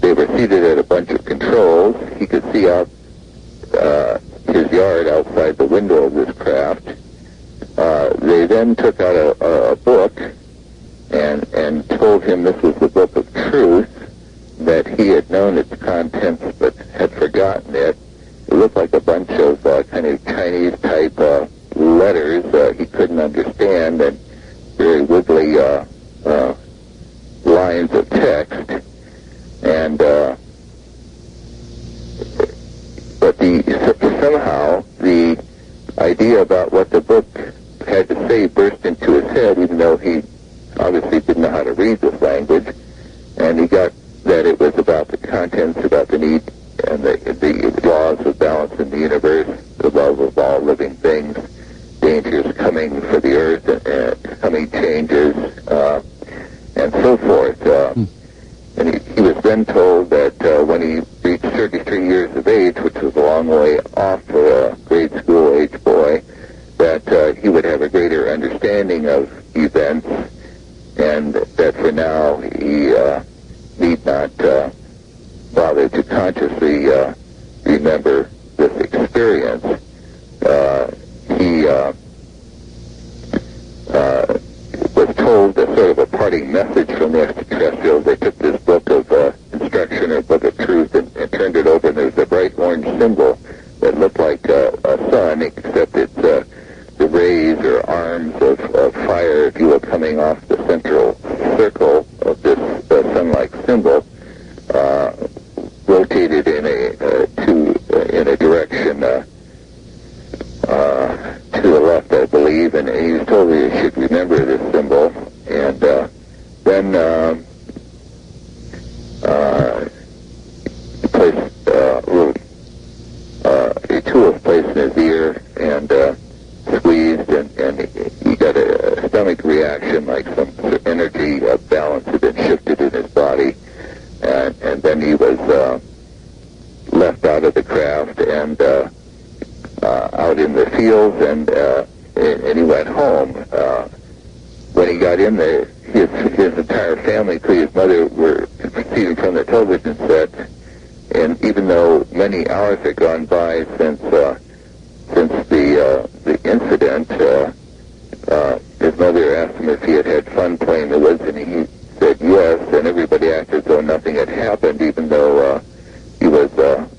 They were seated at a bunch of controls. He could see out his yard outside the window of this craft. They then took out a book and told him this was the book of truth, that he had known its contents but had forgotten it. It looked like a bunch of kind of Chinese-type letters he couldn't understand, and very wiggly lines of text. And but somehow the idea about what the book had to say burst into his head, even though he obviously didn't know how to read this language, and he got that it was about the contents, about the need and the laws of balance in the universe, the love of all living things, dangers coming for the earth, and coming changes, and so forth. And he was then told that when he reached 33 years of age, which was a long way off for a grade school age boy, that he would have a greater understanding of events, and that for now he need not bother to consciously remember this experience. He was told a sort of a parting message from the extraterrestrials. They took this book of instruction or book of truth and turned it over, and there was a bright orange symbol that looked like a sun, except it's the rays or arms of fire, if you will, coming off the central circle of this sun-like symbol, rotated in a direction to the left, I believe, and he was told he should remember this symbol. And then a tool was placed in his ear and squeezed, and he got a stomach reaction, like some energy balance had been shifted in his body, and then he was left out of the craft and out in the fields, and he went home. When he got in there, his entire family, including his mother, were proceeding from the television set, and even though many hours had gone by since the incident, his mother asked him if he had had fun playing the woods, and he said yes, and everybody acted as though nothing had happened, even though he was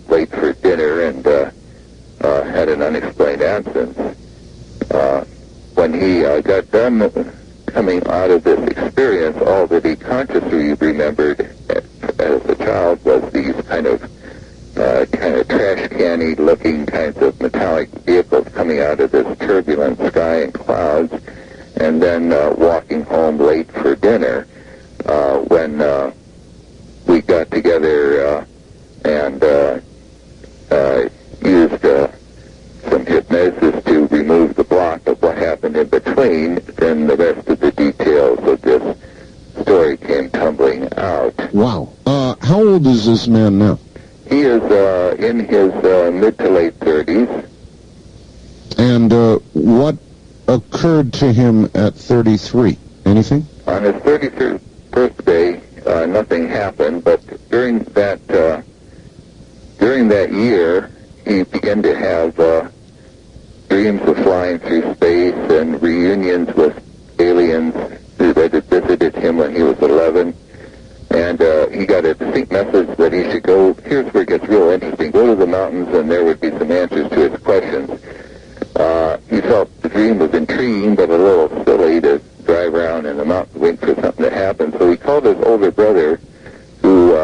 late for dinner and had an unexplained absence. When he got done coming out of this experience, all that he consciously remembered as a child was these kind of trash canny looking kinds of metallic vehicles coming out of this turbulent sky and clouds, and then walking home late for dinner. When we got together and used some hypnosis to remove the block of what happened in between, then the rest of the details of this story came tumbling out. Wow. How old is this man now? He is in his mid to late 30s. And what occurred to him at 33? Anything? On his 33rd birthday, nothing happened, but during that year, he began to have dreams of flying through space and reunions with aliens that had visited him when he was 11. And he got a distinct message that he should go, here's where it gets real interesting, go to the mountains and there would be some answers to his questions. He felt the dream was intriguing but a little silly to drive around in the mountains waiting for something to happen. So he called his older brother, who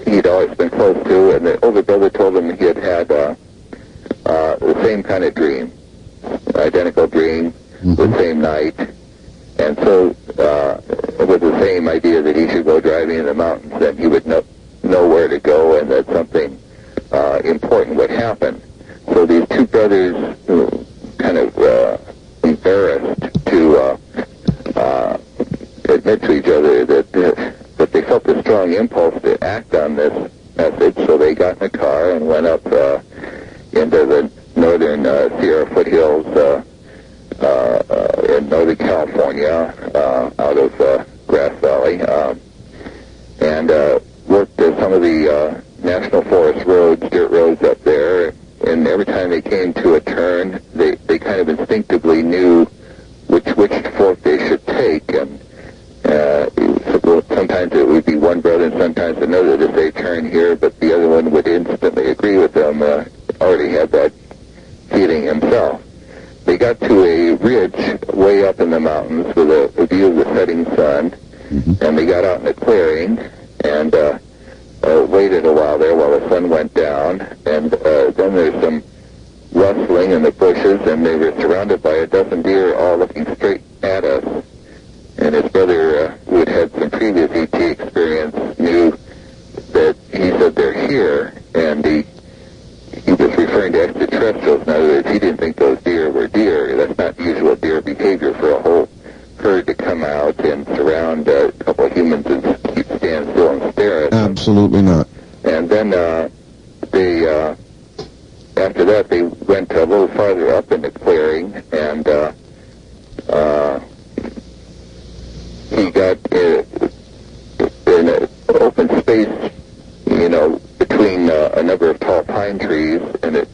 he'd always been close to, and the older brother told him he had had the same kind of dream, identical dream, the same night. And so with the same idea that he should go driving in the mountains, then he would know where to go and that something important would happen. So these two brothers, kind of embarrassed to admit to each other that they felt a strong impulse to act on this message, so they got in a car and went up into the northern Sierra foothills in Northern California, out of Grass Valley, and worked some of the National Forest roads, dirt roads up there, and every time they came to a turn, they kind of instinctively knew which fork they should take, and sometimes it would be one brother and sometimes another to say turn here, but the other one would instantly agree with them, already had that feeling himself. They got to a ridge way up in the mountains with a view of the setting sun, and they got out in a clearing and waited a while there while the sun went down, and then there's some rustling in the bushes, and they were surrounded by a dozen deer all looking straight at us. And his brother, who had had some previous ET experience, knew that he said they're here, and he was referring to extraterrestrials. In other words, he didn't think those deer were deer. That's not usual deer behavior for a whole herd to come out and surround a couple of humans and stand still and stare at them. Absolutely not. And then they, after that, they went a little farther up in the clearing, and he got in an open space, between a number of tall pine trees, and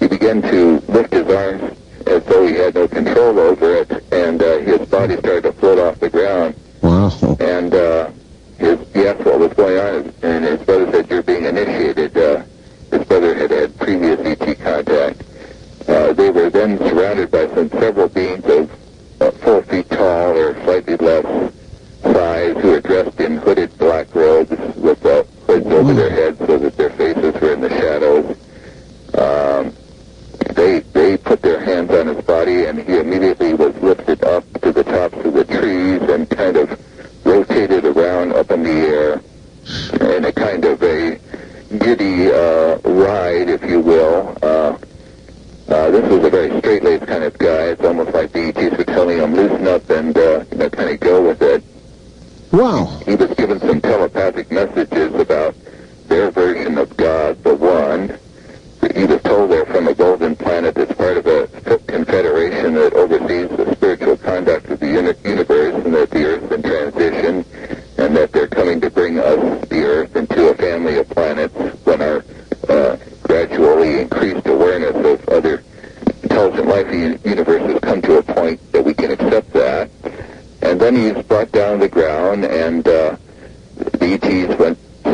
he began to lift his arms as though he had no control over it, and his body started to float off the ground. Wow. And he asked what was going on, and his brother said, "You're being initiated." His brother had had previous ET contact. They were then surrounded by several beings of 4 feet tall or slightly less size, who were dressed in hooded black robes with hoods over their heads so that their faces were in the shadows. They put their hands on his body, and he immediately was lifted up to the tops of the trees and kind of rotated around up in the air in a kind of a giddy guide, if you will. This was a very straight-laced kind of guy. It's almost like the ETs were telling him, loosen up and kind of go with it. Wow. He was given some telepathic messages about their version of God, the One. He was told they're from a golden planet that's part of a confederation that oversees the spiritual conduct of the universe, and that the Earth's in transition, and that they're coming to bring us, the Earth, into a family of planets when our gradually increased awareness of other intelligent life in the universe has come to a point that we can accept that. And then he's brought down to the ground, and the ETs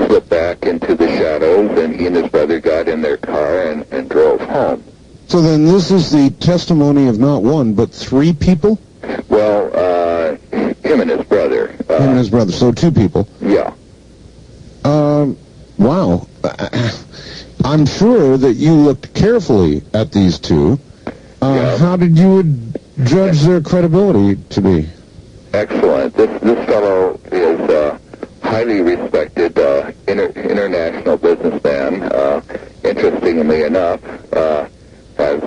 slipped back into the shadows, and he and his brother got in their car and drove home. So then this is the testimony of not one, but three people? Well, him and his brother. Him and his brother, so two people. Yeah. Wow. I'm sure that you looked carefully at these two. Yeah. How did you judge their credibility to be? Excellent. This fellow is highly respected international businessman. Interestingly enough, has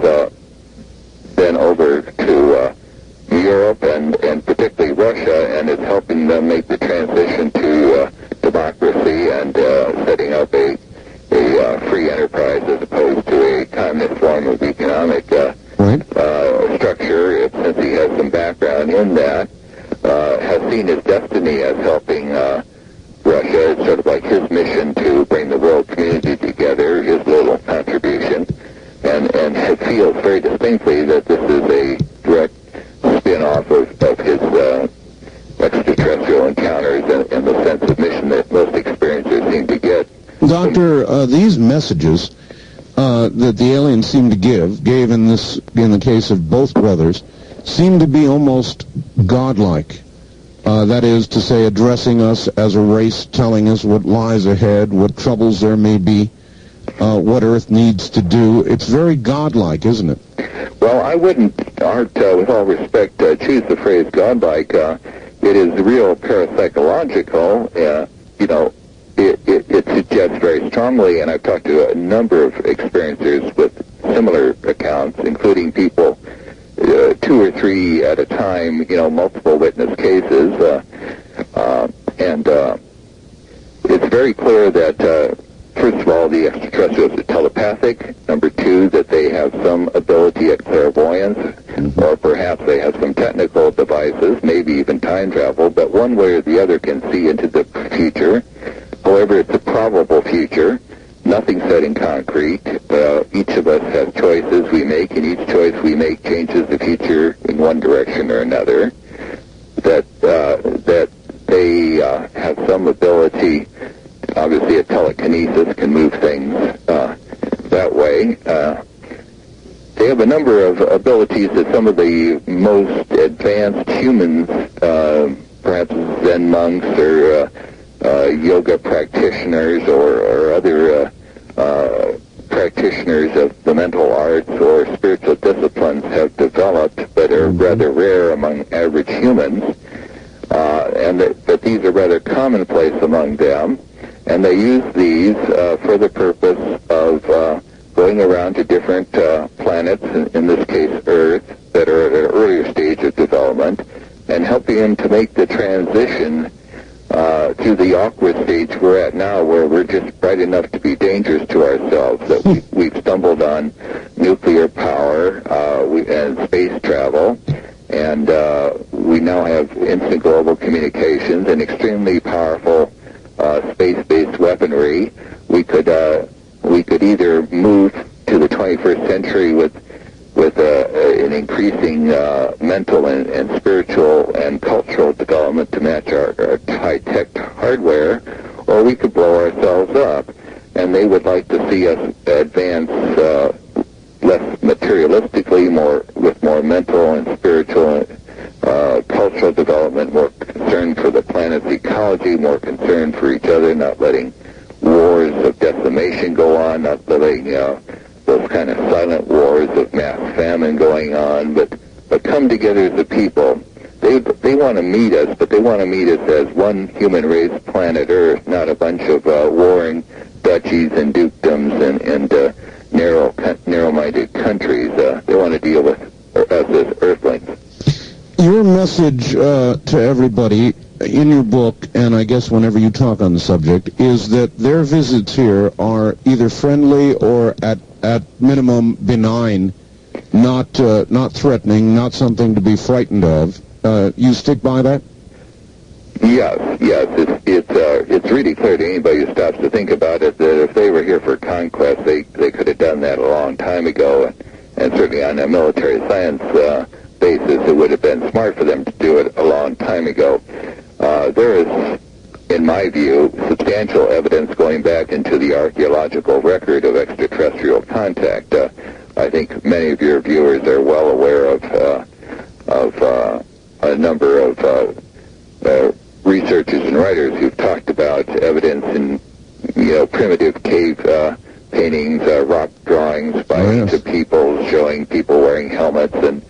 been over to Europe and particularly Russia, and is helping them make the transition to democracy and setting up a free enterprise as opposed to a communist form of economic structure. Since he has some background in that, has seen his destiny as helping Russia. It's sort of like his mission to bring the world community together, his little contribution, and feels very distinctly that this is a direct spin-off of his extraterrestrial encounters and the sense of mission that most experiencers seem to get. Doctor, these messages that the aliens seem to gave in the case of both brothers, seem to be almost godlike. That is to say, addressing us as a race, telling us what lies ahead, what troubles there may be, what Earth needs to do. It's very godlike, isn't it? Well, I wouldn't, Art, with all respect, choose the phrase godlike. It is real parapsychological. It suggests very strongly, and I've talked to a number of experiencers with similar accounts, including people 2 or 3 at a time, multiple witness cases, and it's very clear that, first of all, the extraterrestrials are telepathic. Number 2, that they have some ability at clairvoyance, or perhaps they have some technical devices, maybe even time travel, but one way or the other can see into the future. However, it's a probable future. Nothing set in concrete. Each of us has choices we make, and each choice we make changes the future in one direction or another. That they have some ability, obviously a telekinesis can move things that way. They have a number of abilities that some of the most advanced humans, perhaps Zen monks or yoga practitioners or other practitioners of the mental arts or spiritual disciplines have developed, but are rather rare among average humans, but these are rather commonplace among them, and they use these for the purpose of going around to different planets, in this case Earth, that are at an earlier stage of development, and helping them to make the transition to the awkward stage we're at now, where we're just bright enough to be dangerous to ourselves, that we've stumbled on nuclear power and space travel, and we now have instant global communications and extremely powerful space-based weaponry. We could either move to the 21st century with an increasing mental and spiritual and cultural development to match our high-tech hardware, or we could blow ourselves up. And they would like to see us advance less materialistically, with more mental and spiritual cultural development, more concern for the planet's ecology, more concern for each other, not letting wars of decimation go on, not letting those kind of silent wars of mass famine going on, but come together as a people. They want to meet us, but they want to meet us as one human race, planet Earth, not a bunch of warring duchies and dukedoms and narrow-minded countries. They want to deal with us as earthlings. Your message to everybody in your book, and I guess whenever you talk on the subject, is that their visits here are either friendly or at minimum benign, not threatening, not something to be frightened of. You stick by that? Yes. It's really clear to anybody who stops to think about it that if they were here for conquest, they could have done that a long time ago, and certainly on a military science basis, it would have been smart for them to do it a long time ago. There is, in my view, substantial evidence going back into the archaeological record of extraterrestrial contact. I think many of your viewers are well aware of a number of researchers and writers who've talked about evidence in, primitive cave paintings, rock drawings by ancient people showing people wearing helmets, and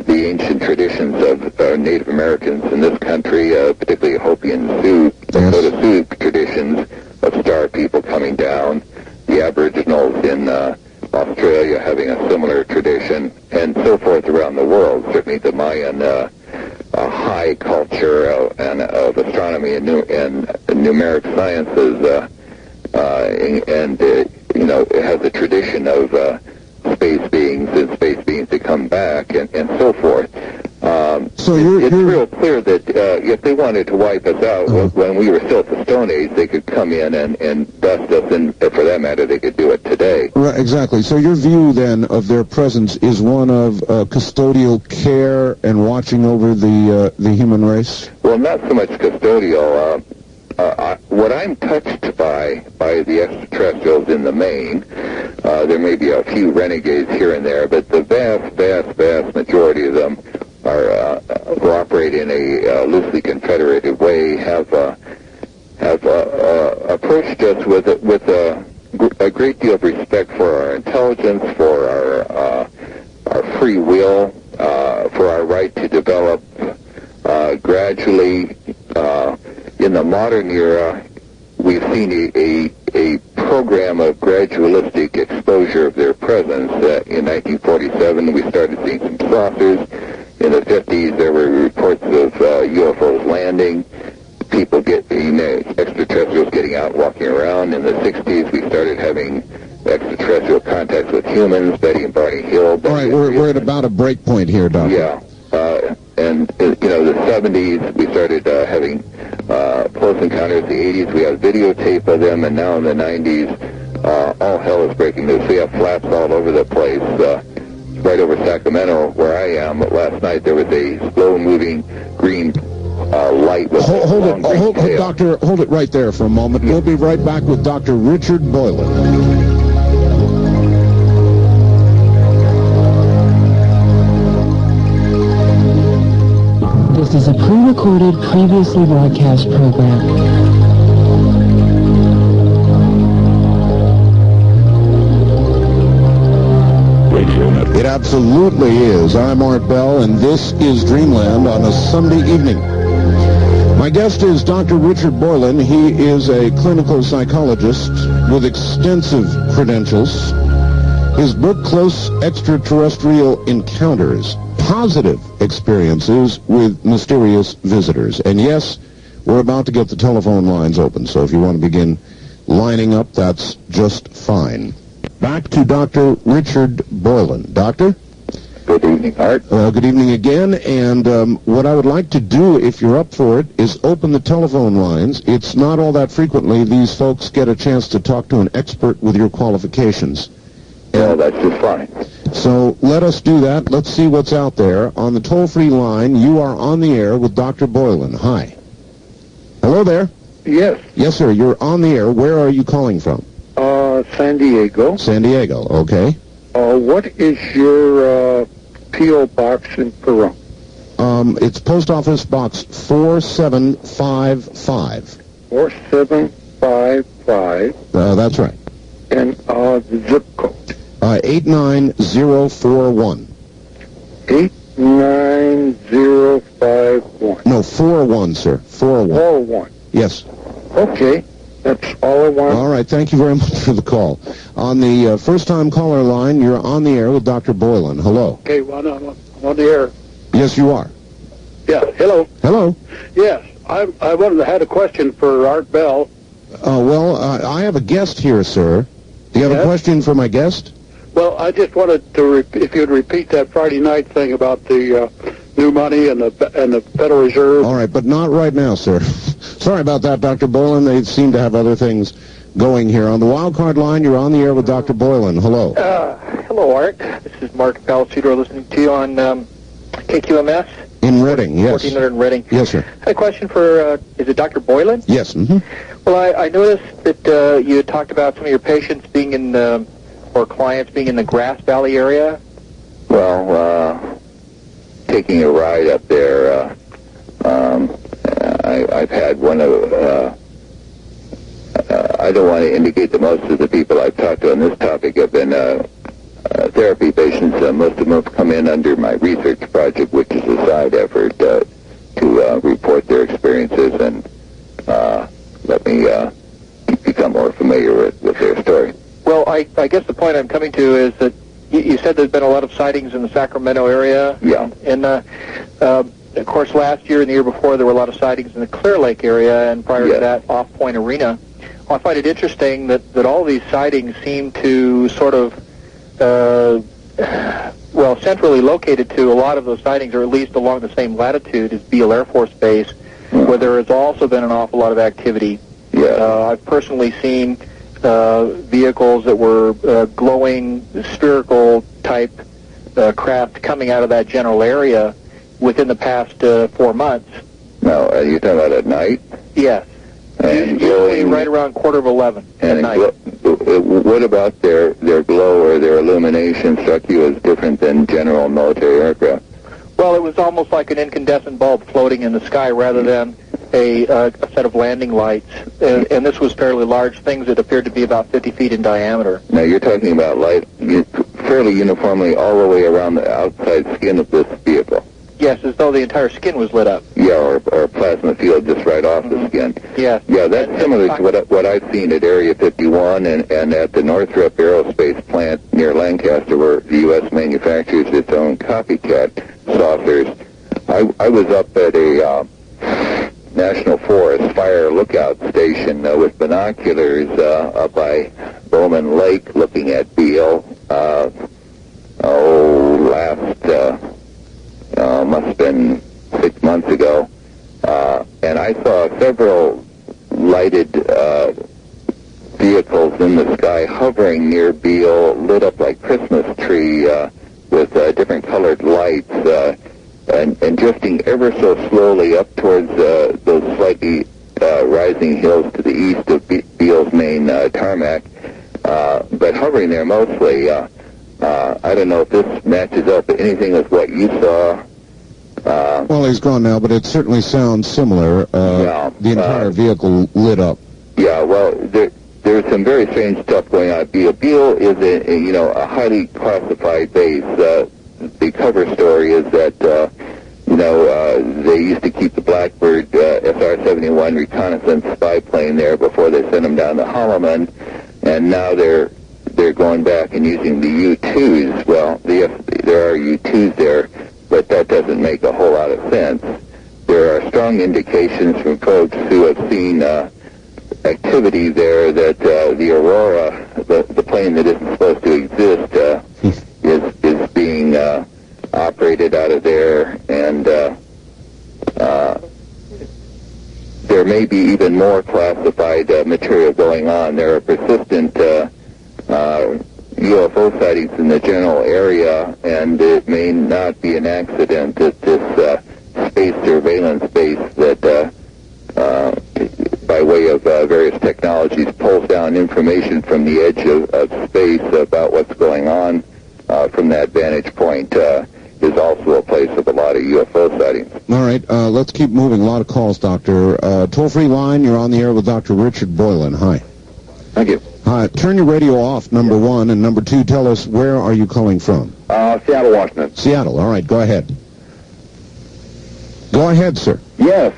the ancient traditions of Native Americans in this country, particularly Hopi and Sioux, Dakota Sioux traditions of star people coming down, the Aboriginals in Australia having a similar tradition, and so forth around the world. Certainly the Mayan high culture of astronomy and numeric sciences, it has a tradition of space beings and space beings to come back and so forth. So it's real clear that if they wanted to wipe us out when we were still at the Stone Age, they could come in and dust us, and for that matter, they could do it today. Right, exactly. So your view then of their presence is one of custodial care and watching over the human race? Well, not so much custodial. What I'm touched by the extraterrestrials in the main, there may be a few renegades here and there, but the vast majority of them are operate in a loosely confederated way, have approached us with a great deal of respect for our intelligence, for our free will, for our right to develop gradually. In the modern era, we've seen a program of gradualistic exposure of their presence. In 1947, we started seeing some saucers. In the 50s, there were reports of UFOs landing, extraterrestrials getting out, walking around. In the 60s, we started having extraterrestrial contacts with humans, Betty and Barney Hill. All right, we're at about a break point here, Doctor. Yeah. The 70s, we started having close encounters. The 80s, we have videotape of them, and now in the 90s, all hell is breaking loose. We have flaps all over the place. Right over Sacramento, where I am, last night there was a slow-moving green light with Doctor, hold it right there for a moment. We'll be right back with Dr. Richard Boylan. This is a pre-recorded, previously broadcast program. It absolutely is. I'm Art Bell, and this is Dreamland on a Sunday evening. My guest is Dr. Richard Boylan. He is a clinical psychologist with extensive credentials. His book, Close Extraterrestrial Encounters, Positive Experiences with Mysterious Visitors. And yes, we're about to get the telephone lines open, so if you want to begin lining up, that's just fine. Back to Dr. Richard Boylan. Doctor? Good evening, Art. Good evening again, and what I would like to do, if you're up for it, is open the telephone lines. It's not all that frequently these folks get a chance to talk to an expert with your qualifications. Well, that's just fine. So let us do that. Let's see what's out there. On the toll-free line, you are on the air with Dr. Boylan. Hi. Hello there. Yes. Yes, sir. You're on the air. Where are you calling from? San Diego. San Diego, okay. What is your P.O. box in Peru? It's Post Office Box 4755. 4755. That's right. And the zip code? 89041. 89051. No, 41, sir. 41. 41. Yes. Okay. That's all I want. All right, thank you very much for the call. On the first-time caller line, you're on the air with Dr. Boylan. Hello. Okay, well, I'm on the air. Yes, you are. Yeah, hello. Hello. Yes, I had a question for Art Bell. Well, I have a guest here, sir. Do you have a question for my guest? Well, I just wanted to, if you'd repeat that Friday night thing about the new money and the Federal Reserve. All right, but not right now, sir. Sorry about that, Dr. Boylan. They seem to have other things going here. On the wild card line, you're on the air with Dr. Boylan. Hello. Hello, Art. This is Mark Palacedro listening to you on KQMS. In Reading, yes. 1400 in Reading. Yes, sir. I had a question for, is it Dr. Boylan? Yes. Mm-hmm. Well, I noticed that you had talked about some of your patients being in or clients being in the Grass Valley area. Well, taking a ride up there, I've had one of, I don't want to indicate that most of the people I've talked to on this topic have been therapy patients. Most of them have come in under my research project, which is a side effort to report their experiences and let me become more familiar with their story. Well, I guess the point I'm coming to is that you said there's been a lot of sightings in the Sacramento area. Yeah. And, of course, last year and the year before, there were a lot of sightings in the Clear Lake area, and prior to that, Off Point Arena. Well, I find it interesting that all these sightings seem to sort of, centrally located to a lot of those sightings, or at least along the same latitude as Beale Air Force Base, where there has also been an awful lot of activity. Yeah. I've personally seen vehicles that were glowing spherical type craft coming out of that general area within the past 4 months. Now, are you talking about at night? Yes. And usually right around 11:15 at night. What about their glow or their illumination struck you as different than general military aircraft? Well, it was almost like an incandescent bulb floating in the sky rather than a set of landing lights. And this was fairly large, things that appeared to be about 50 feet in diameter. Now, you're talking about light fairly uniformly all the way around the outside skin of this vehicle. Yes, as though the entire skin was lit up. Yeah, or a plasma field just right off the skin. Yes. Yeah, that's similar to what I've seen at Area 51 and at the Northrop Aerospace plant near Lancaster, where the U.S. manufactures its own copycat saucers. I was up at a National Forest fire lookout station with binoculars up by Bowman Lake looking at Beale. Must have been 6 months ago. And I saw several lighted vehicles in the sky hovering near Beale, lit up like Christmas tree with different colored lights and drifting ever so slowly up towards those slightly rising hills to the east of Beale's main tarmac, but hovering there mostly. I don't know if this matches up anything with what you saw. Well, he's gone now, but it certainly sounds similar. The entire vehicle lit up. Yeah, well, there's some very strange stuff going on. Beale is a highly classified base. The cover story is that they used to keep the Blackbird SR-71 reconnaissance spy plane there before they sent them down to Holloman, and now they're going back and using the U-2s. Well, there are U-2s there, but that doesn't make a whole lot of sense. There are strong indications from folks who have seen activity there that the Aurora, the plane that isn't supposed to exist, is being operated out of there, and there may be even more classified material going on. There are persistent UFO sightings in the general area, and it may not be an accident that this space surveillance base that, by way of various technologies, pulls down information from the edge of space about what's going on from that vantage point is also a place of a lot of UFO sightings. All right, let's keep moving. A lot of calls, Doctor. Toll-free line, you're on the air with Dr. Richard Boylan. Hi. Thank you. Hi. Turn your radio off, number one, and number two, tell us where are you calling from? Seattle, Washington. Seattle. All right, go ahead. Go ahead, sir. Yes.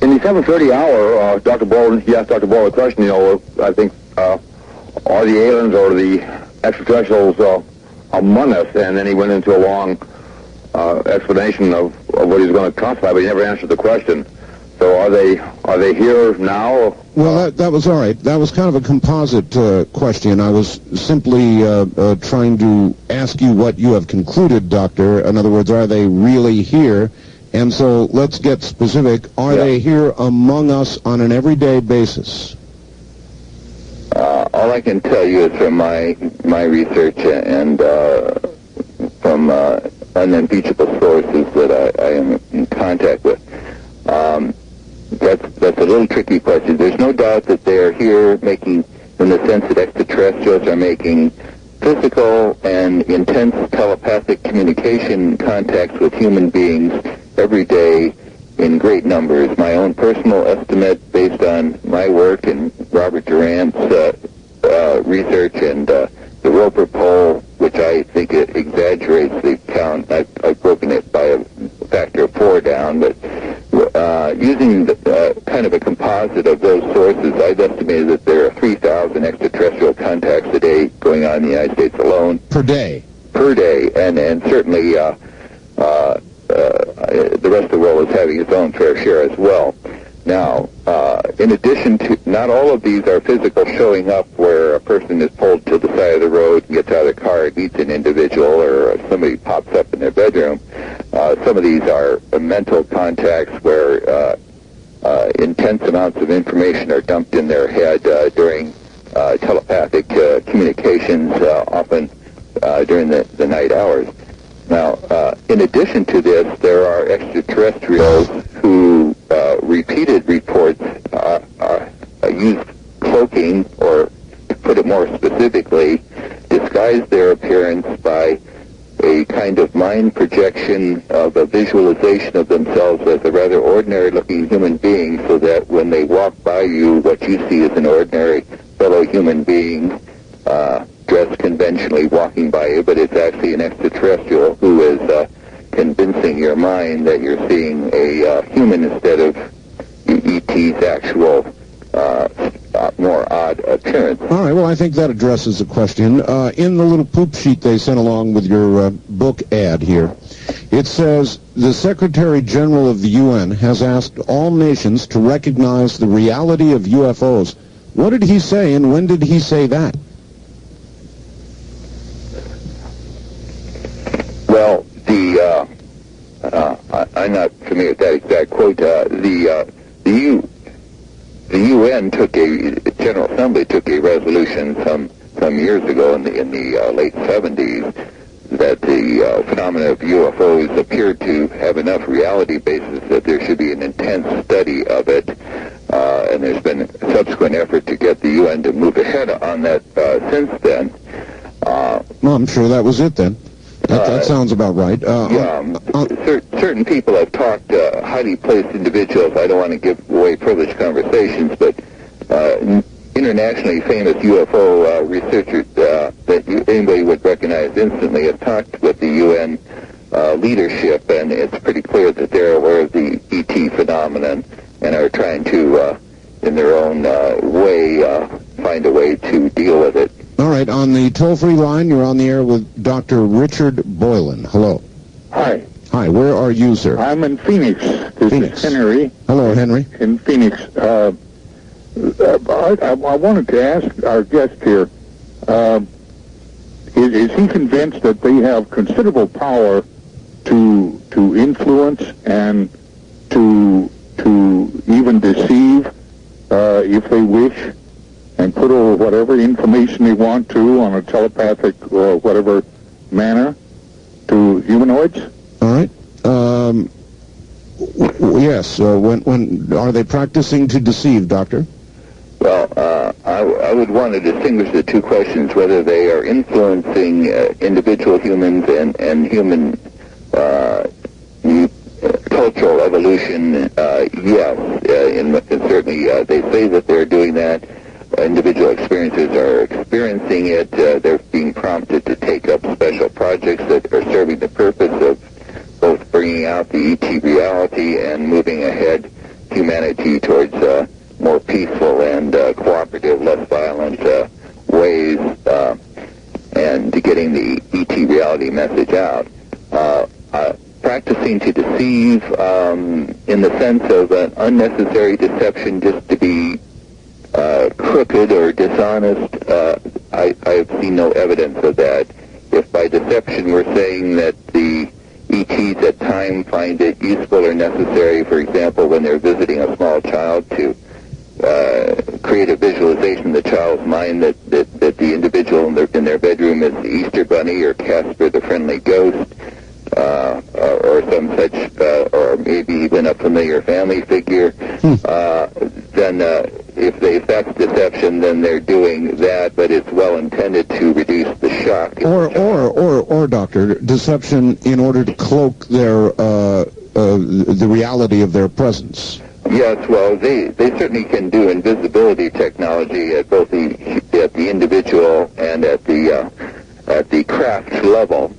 In 7:30 hour, Dr. Boylan, he asked Dr. Boylan a question, I think, are the aliens or the extraterrestrials among us? And then he went into a long explanation of what he was going to classify, but he never answered the question. So are they here now? Well, that was all right. That was kind of a composite question. I was simply trying to ask you what you have concluded, Doctor. In other words, are they really here? And so let's get specific. Are they here among us on an everyday basis? All I can tell you is from my research and from unimpeachable sources that I am in contact with. That's a little tricky question. There's no doubt that they are here making, in the sense that extraterrestrials are making physical and intense telepathic communication contacts with human beings every day in great numbers. My own personal estimate, based on my work and Robert Durant's research and the Roper poll, which I think it exaggerates the count. I've broken it by a factor of 4 down, but using kind of a composite of those sources, I've estimated that there are 3,000 extraterrestrial contacts a day going on in the United States alone. Per day? Per day, and certainly the rest of the world is having its own fair share as well. Now, in addition to, not all of these are physical showing up where a person is pulled to the side of the road and gets out of the car and meets an individual, or somebody pops up in their bedroom. Some of these are mental contacts where intense amounts of information are dumped in their head during telepathic communications, often during the night hours. Now, in addition to this, there are extraterrestrials who repeated reports use cloaking, or to put it more specifically, disguise their appearance by a kind of mind projection of a visualization of themselves as a rather ordinary-looking human being, so that when they walk by you, what you see is an ordinary fellow human being dressed conventionally walking by you, but it's actually an extraterrestrial who is convincing your mind that you're seeing a human instead of E.T.'s actual more odd appearance. All right, well, I think that addresses the question. In the little poop sheet they sent along with your book ad here, it says, the Secretary General of the UN has asked all nations to recognize the reality of UFOs. What did he say, and when did he say that? Well, I'm not familiar with that exact quote. The UN the General Assembly took a resolution some years ago in the late 70s that the phenomena of UFOs appeared to have enough reality basis that there should be an intense study of it, and there's been a subsequent effort to get the UN to move ahead on that since then. Well, I'm sure that was it then. That sounds about right. Certain people have talked, highly placed individuals, I don't want to give away privileged conversations, but internationally famous UFO researchers that anybody would recognize instantly have talked with the UN leadership, and it's pretty clear that they're aware of the ET phenomenon and are trying to, in their own way, find a way to deal with it. All right, on the toll-free line, you're on the air with Dr. Richard Boylan. Hello. Hi. Hi, where are you, sir? I'm in Phoenix. This is Henry. Hello, Henry. In Phoenix. I wanted to ask our guest here, is he convinced that they have considerable power to influence and to even deceive if they wish, and put over whatever information they want to on a telepathic or whatever manner to humanoids? All right. Yes. When are they practicing to deceive, Doctor? Well, I would want to distinguish the two questions, whether they are influencing individual humans and human cultural evolution. Yes, certainly they say that they're doing that. Individual experiences are experiencing it. They're being prompted to take up special projects that are serving the purpose of both bringing out the ET reality and moving ahead humanity towards more peaceful and cooperative, less violent ways, and to getting the ET reality message out. Practicing to deceive in the sense of an unnecessary deception just to be crooked or dishonest, I have seen no evidence of that. If by deception we're saying that the ETs at times find it useful or necessary, for example, when they're visiting a small child, to create a visualization in the child's mind that the individual in their bedroom is the Easter Bunny or Casper the Friendly Ghost, or some such, or maybe even a familiar family figure, then if that's deception, then they're doing that, but it's well intended to reduce the shock. Or doctor, deception in order to cloak their the reality of their presence. Yes, well, they certainly can do invisibility technology at both the individual and at the craft level.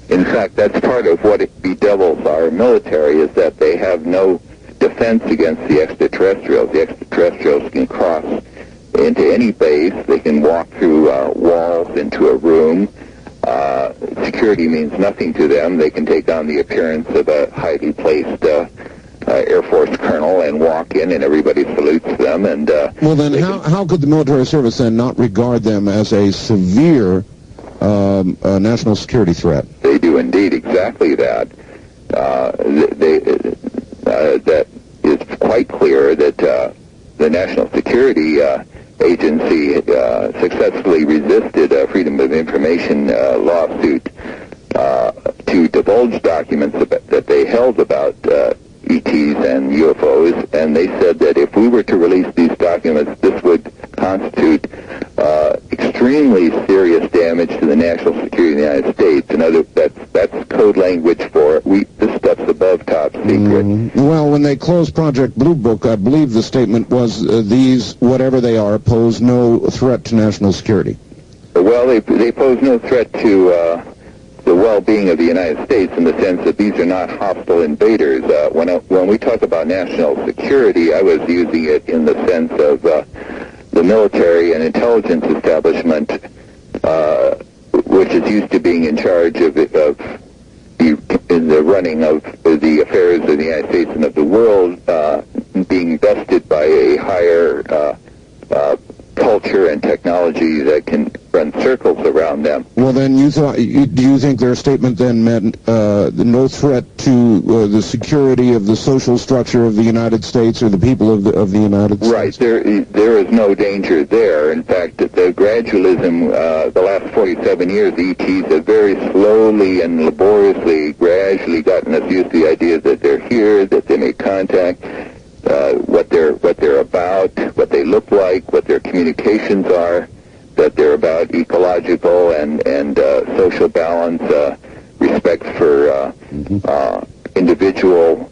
In fact, that's part of what bedevils our military, is that they have no defense against the extraterrestrials. The extraterrestrials can cross into any base. They can walk through walls into a room. Security means nothing to them. They can take on the appearance of a highly placed Air Force colonel and walk in, and everybody salutes them. And well, then how could the military service then not regard them as a severe national security threat? They do indeed exactly that. That is quite clear that the National Security Agency successfully resisted a Freedom of Information lawsuit to divulge documents that they held about ETs and UFOs, and they said that if we were to release these documents, this would constitute extremely serious damage to the national security of the United States. That's code language for this stuff's above top secret. Well, when they closed Project Blue Book, I believe the statement was these, whatever they are, pose no threat to national security. Well, they pose no threat to the well-being of the United States, in the sense that these are not hostile invaders. When we talk about national security, I was using it in the sense of the military and intelligence establishment, which is used to being in charge of the running of the affairs of the United States and of the world, being vested by a higher culture and technology that can run circles around them. Well, then do you think their statement then meant no threat to the security of the social structure of the United States or the people of the United States? Right. There is no danger there. In fact, the gradualism, the last 47 years, the ETs have very slowly and laboriously, gradually gotten us used to the idea that they're here, that they make contact, what they're about, what they look like, what their communications are, that they're about ecological and social balance, respect for individual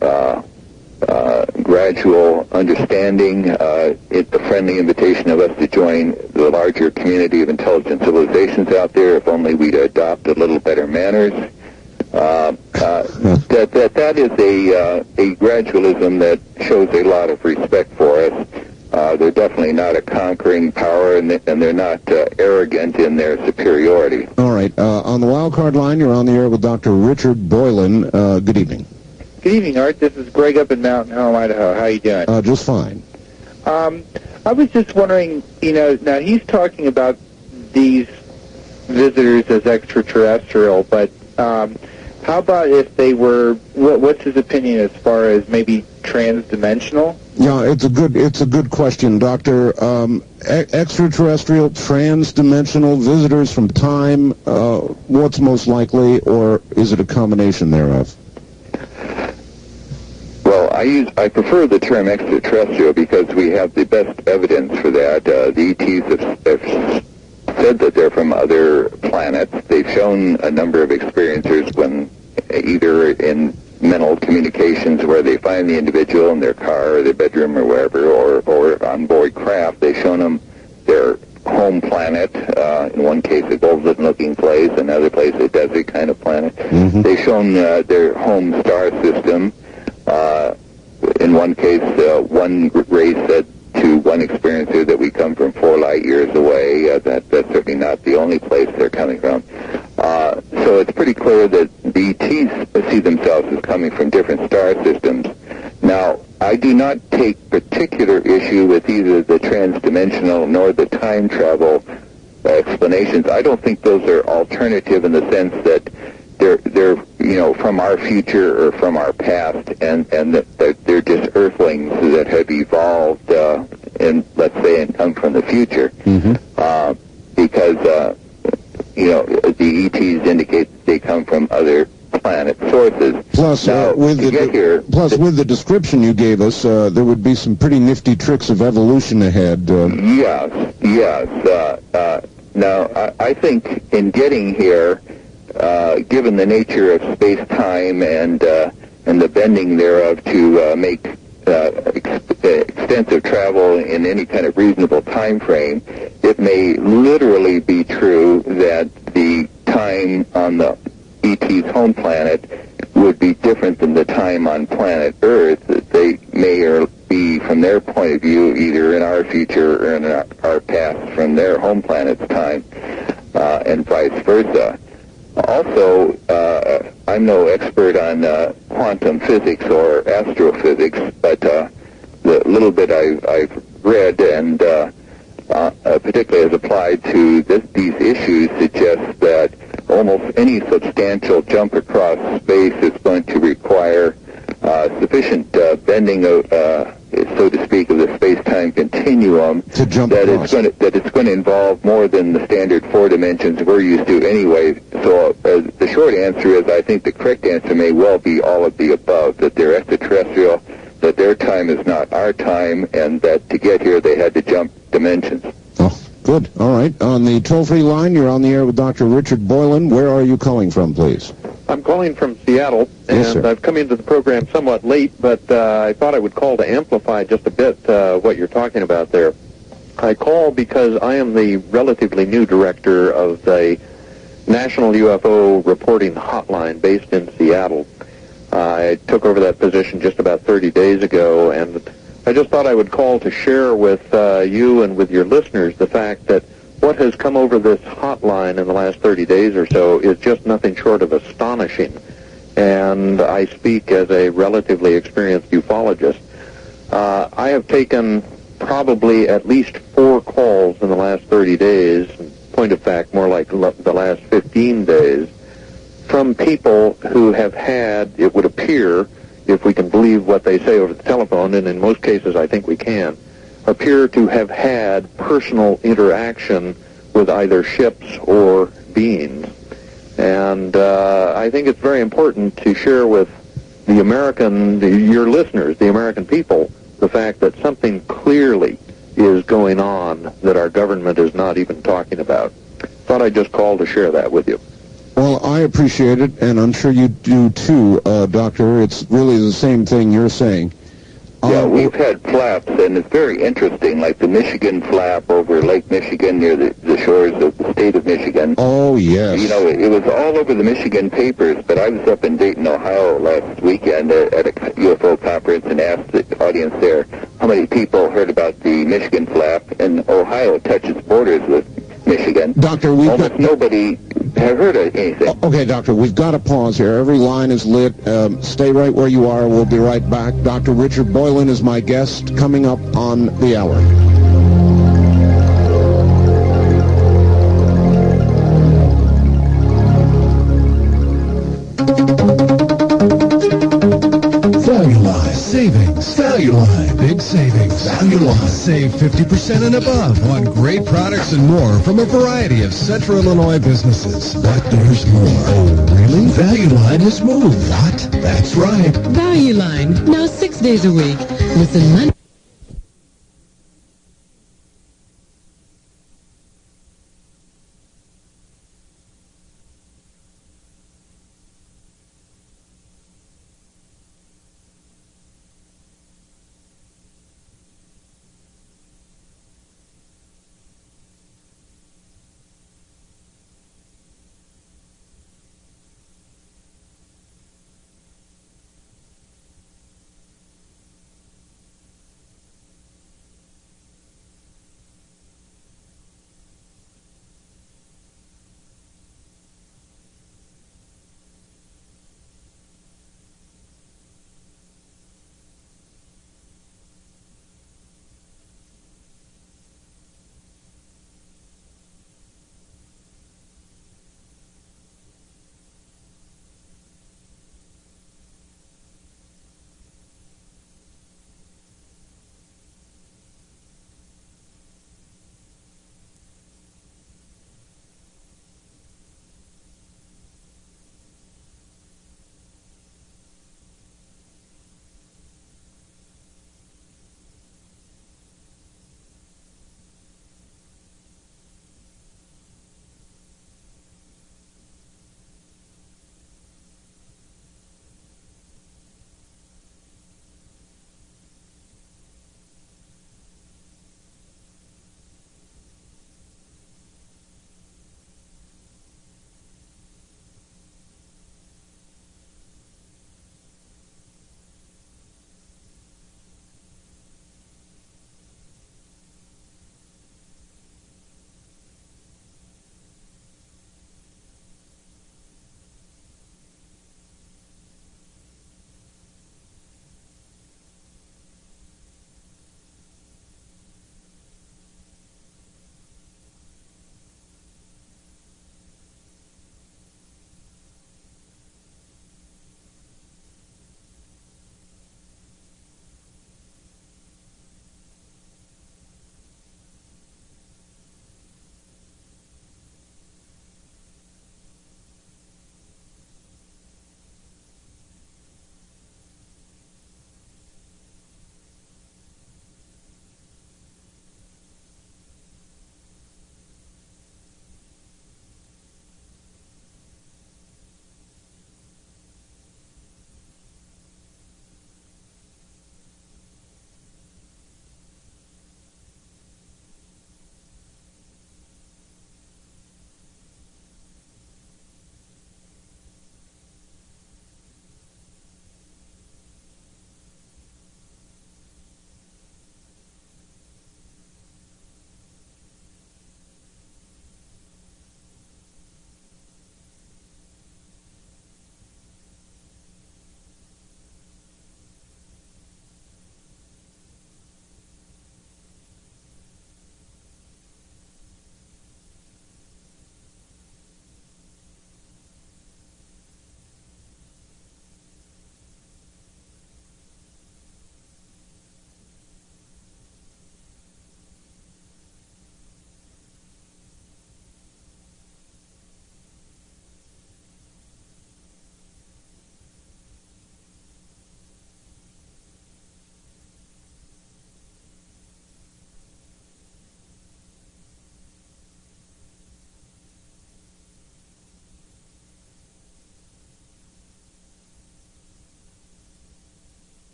gradual understanding, the friendly invitation of us to join the larger community of intelligent civilizations out there, if only we'd adopt a little better manners. That is a gradualism that shows a lot of respect for us. They're definitely not a conquering power, and they're not arrogant in their superiority. All right. On the wild card line, you're on the air with Dr. Richard Boylan. Good evening. Good evening, Art. This is Greg up in Mountain Home, Idaho. How you doing? Just fine. I was just wondering, now he's talking about these visitors as extraterrestrial, but how about if they were, what's his opinion as far as maybe transdimensional? Yeah, it's a good question, Doctor. Extraterrestrial, transdimensional, visitors from time, what's most likely, or is it a combination thereof? Well, I prefer the term extraterrestrial because we have the best evidence for that. The ETs have said that they're from other planets. They've shown a number of experiencers when either in mental communications where they find the individual in their car or their bedroom or wherever, or on board craft. They've shown them their home planet, in one case a golden-looking place, another place a desert kind of planet. They've shown their home star system, in one case, one ray said to one experiencer that we come from 4 light years away. That's certainly not the only place they're coming from. So it's pretty clear that the ETs see themselves as coming from different star systems. Now, I do not take particular issue with either the transdimensional nor the time travel explanations. I don't think those are alternative in the sense that they're from our future or from our past, and that they're just earthlings that have evolved and let's say and come from the future. Because the ETs indicate they come from other planet sources. Plus, now, with the description you gave us, there would be some pretty nifty tricks of evolution ahead. Yes. Now, I think in getting here, given the nature of space-time and the bending thereof to make extensive travel in any kind of reasonable time frame, it may literally be true that the time on the ET's home planet would be different than the time on planet Earth. That they may or be, from their point of view, either in our future or in our past from their home planet's time, and vice versa. Also, I'm no expert on quantum physics or astrophysics, but the little bit I've read, and particularly as applied to these issues, suggests that almost any substantial jump across space is going to require sufficient bending of, so to speak, of the space-time continuum to jump that across. it's going to involve more than the standard 4 dimensions we're used to anyway. So the short answer is I think the correct answer may well be all of the above, that they're extraterrestrial, that their time is not our time, and that to get here they had to jump dimensions. Oh, good. All right. On the toll-free line, you're on the air with Dr. Richard Boylan. Where are you calling from, please? I'm calling from Seattle, and Yes, sir. I've come into the program somewhat late, but I thought I would call to amplify just a bit what you're talking about there. I call because I am the relatively new director of the National UFO Reporting Hotline based in Seattle. I took over that position just about 30 days ago, and I just thought I would call to share with you and with your listeners the fact that what has come over this hotline in the last 30 days or so is just nothing short of astonishing. And I speak as a relatively experienced ufologist. I have taken probably at least 4 calls in the last 30 days, point of fact, more like the last 15 days, from people who have had, it would appear, if we can believe what they say over the telephone, and in most cases I think we can, appear to have had personal interaction with either ships or beings. And I think it's very important to share with your listeners, the American people, the fact that something clearly is going on that our government is not even talking about. Thought I'd just call to share that with you. Well, I appreciate it, and I'm sure you do too, Doctor. It's really the same thing you're saying. Yeah, we've had flaps, and it's very interesting, like the Michigan flap over Lake Michigan near the shores of the state of Michigan. Oh, yes. You know, it was all over the Michigan papers, but I was up in Dayton, Ohio last weekend at a UFO conference and asked the audience there how many people heard about the Michigan flap, and Ohio touches borders with Michigan. Doctor, nobody have heard of anything. Okay, Doctor, we've got to pause here. Every line is lit. Stay right where you are. We'll be right back. Dr. Richard Boylan is my guest coming up on the hour. Valueline. Savings. Valueline. Big savings. Valueline. Save 50% and above on great products and more from a variety of Central Illinois businesses. But there's more. Oh, really? Valueline has moved. What? That's right. Valueline. Now 6 days a week. Listen Monday.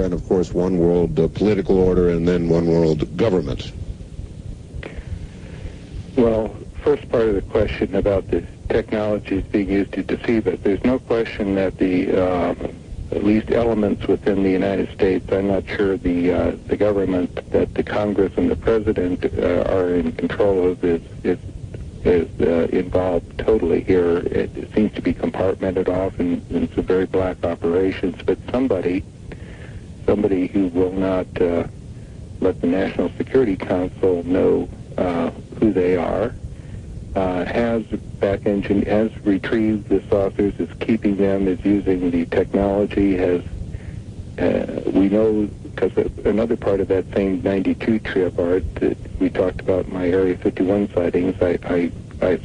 and, of course, one world political order and then one world government. Well, first part of the question about the technologies being used to deceive us, there's no question that the at least elements within the United States, I'm not sure the government that the Congress and the President are in control of is involved totally here. It seems to be compartmented off in some very black operations, but somebody who will not let the National Security Council know who they are, has retrieved the saucers, is keeping them, is using the technology, we know, because another part of that same 92 trip, Art, that we talked about in my Area 51 sightings, I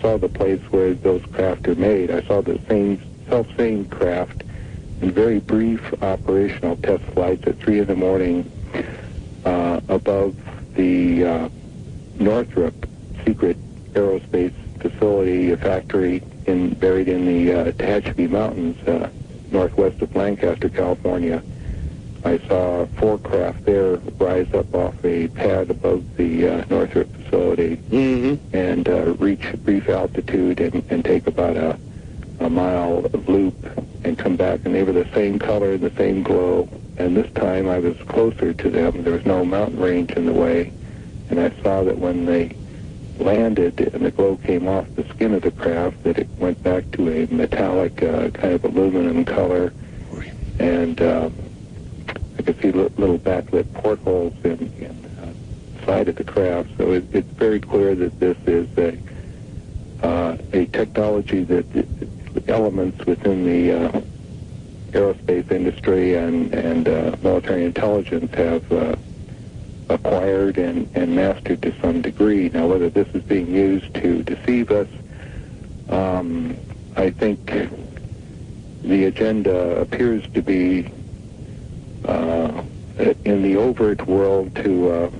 saw the place where those craft are made. I saw the self-same craft in very brief operational test flights at 3 in the morning above the Northrop secret aerospace facility, a factory buried in the Tehachapi Mountains, northwest of Lancaster, California. I saw 4 craft there rise up off a pad above the Northrop facility and reach brief altitude and take about a mile loop and come back, and they were the same color, the same glow, and this time I was closer to them. There was no mountain range in the way, and I saw that when they landed and the glow came off the skin of the craft, that it went back to a metallic kind of aluminum color, and I could see little backlit portholes in the side of the craft. So it's very clear that this is a technology that elements within the aerospace industry and military intelligence have acquired and mastered to some degree. Now, whether this is being used to deceive us, I think the agenda appears to be in the overt world to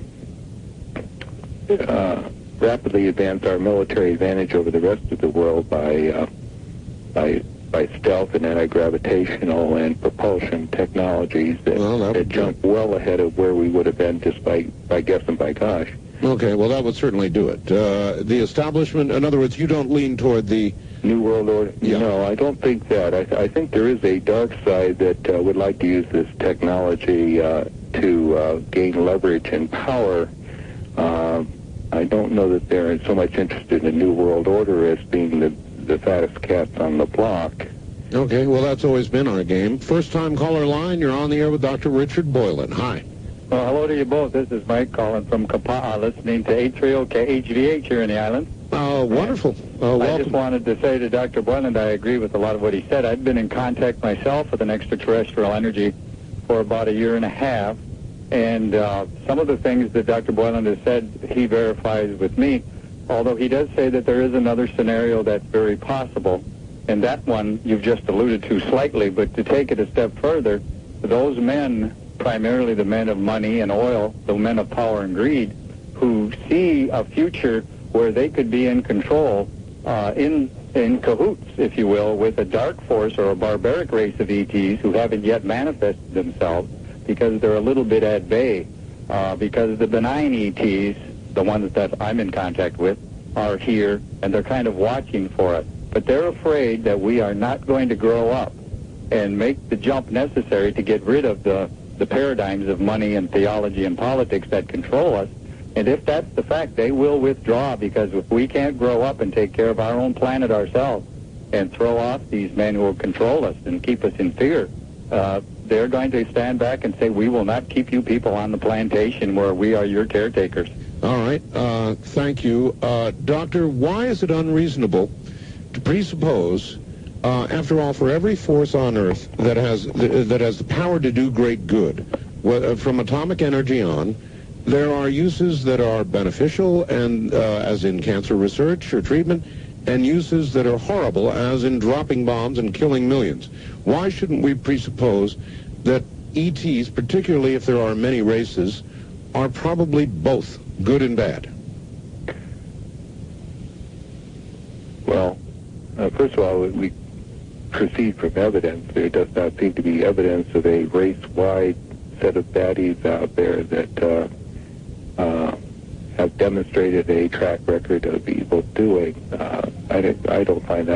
rapidly advance our military advantage over the rest of the world by stealth and anti-gravitational and propulsion technologies that jump well ahead of where we would have been just by guess and by gosh. Okay, well, that would certainly do it. The establishment, in other words, you don't lean toward the New World Order? Yeah. No, I don't think that. I think there is a dark side that would like to use this technology to gain leverage and power. I don't know that they're so much interested in a New World Order as being the fattest cats on the block. Okay, well, that's always been our game. First-time caller line, you're on the air with Dr. Richard Boylan. Hi. Well, hello to you both. This is Mike calling from Kapa'a, listening to 830 KHVH here in the island. Oh, wonderful. I just wanted to say to Dr. Boylan, I agree with a lot of what he said. I've been in contact myself with an extraterrestrial energy for about 1.5 years, and some of the things that Dr. Boylan has said, he verifies with me, although he does say that there is another scenario that's very possible, and that one you've just alluded to slightly, but to take it a step further, those men, primarily the men of money and oil, the men of power and greed, who see a future where they could be in control, in cahoots, if you will, with a dark force or a barbaric race of ETs who haven't yet manifested themselves because they're a little bit at bay, because the benign ETs, the ones that I'm in contact with, are here, and they're kind of watching for it. But they're afraid that we are not going to grow up and make the jump necessary to get rid of the paradigms of money and theology and politics that control us. And if that's the fact, they will withdraw, because if we can't grow up and take care of our own planet ourselves and throw off these men who will control us and keep us in fear, they're going to stand back and say, we will not keep you people on the plantation where we are your caretakers. All right. Thank you. Doctor, why is it unreasonable to presuppose, after all, for every force on Earth that has the power to do great good, from atomic energy on, there are uses that are beneficial, and as in cancer research or treatment, and uses that are horrible, as in dropping bombs and killing millions? Why shouldn't we presuppose that ETs, particularly if there are many races, are probably both good and bad? Well, first of all, we proceed from evidence. There does not seem to be evidence of a race-wide set of baddies out there that have demonstrated a track record of evil doing. I don't find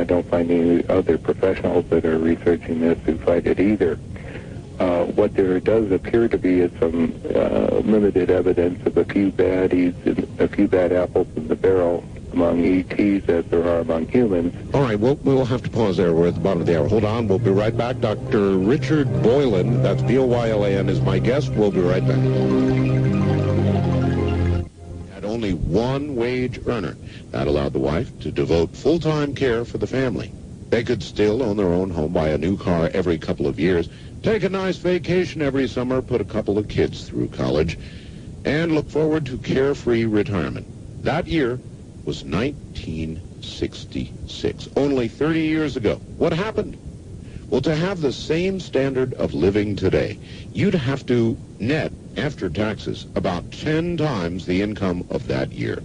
any other professionals that are researching this who find it either. What there does appear to be is some limited evidence of a few baddies, and a few bad apples in the barrel among ETs as there are among humans. All right, we'll have to pause there. We're at the bottom of the hour. Hold on. We'll be right back. Dr. Richard Boylan, that's Boylan, is my guest. We'll be right back. Had only one wage earner. That allowed the wife to devote full-time care for the family. They could still own their own home, buy a new car every couple of years, take a nice vacation every summer, put a couple of kids through college, and look forward to carefree retirement. That year was 1966, only 30 years ago. What happened? Well, to have the same standard of living today, you'd have to net, after taxes, about 10 times the income of that year.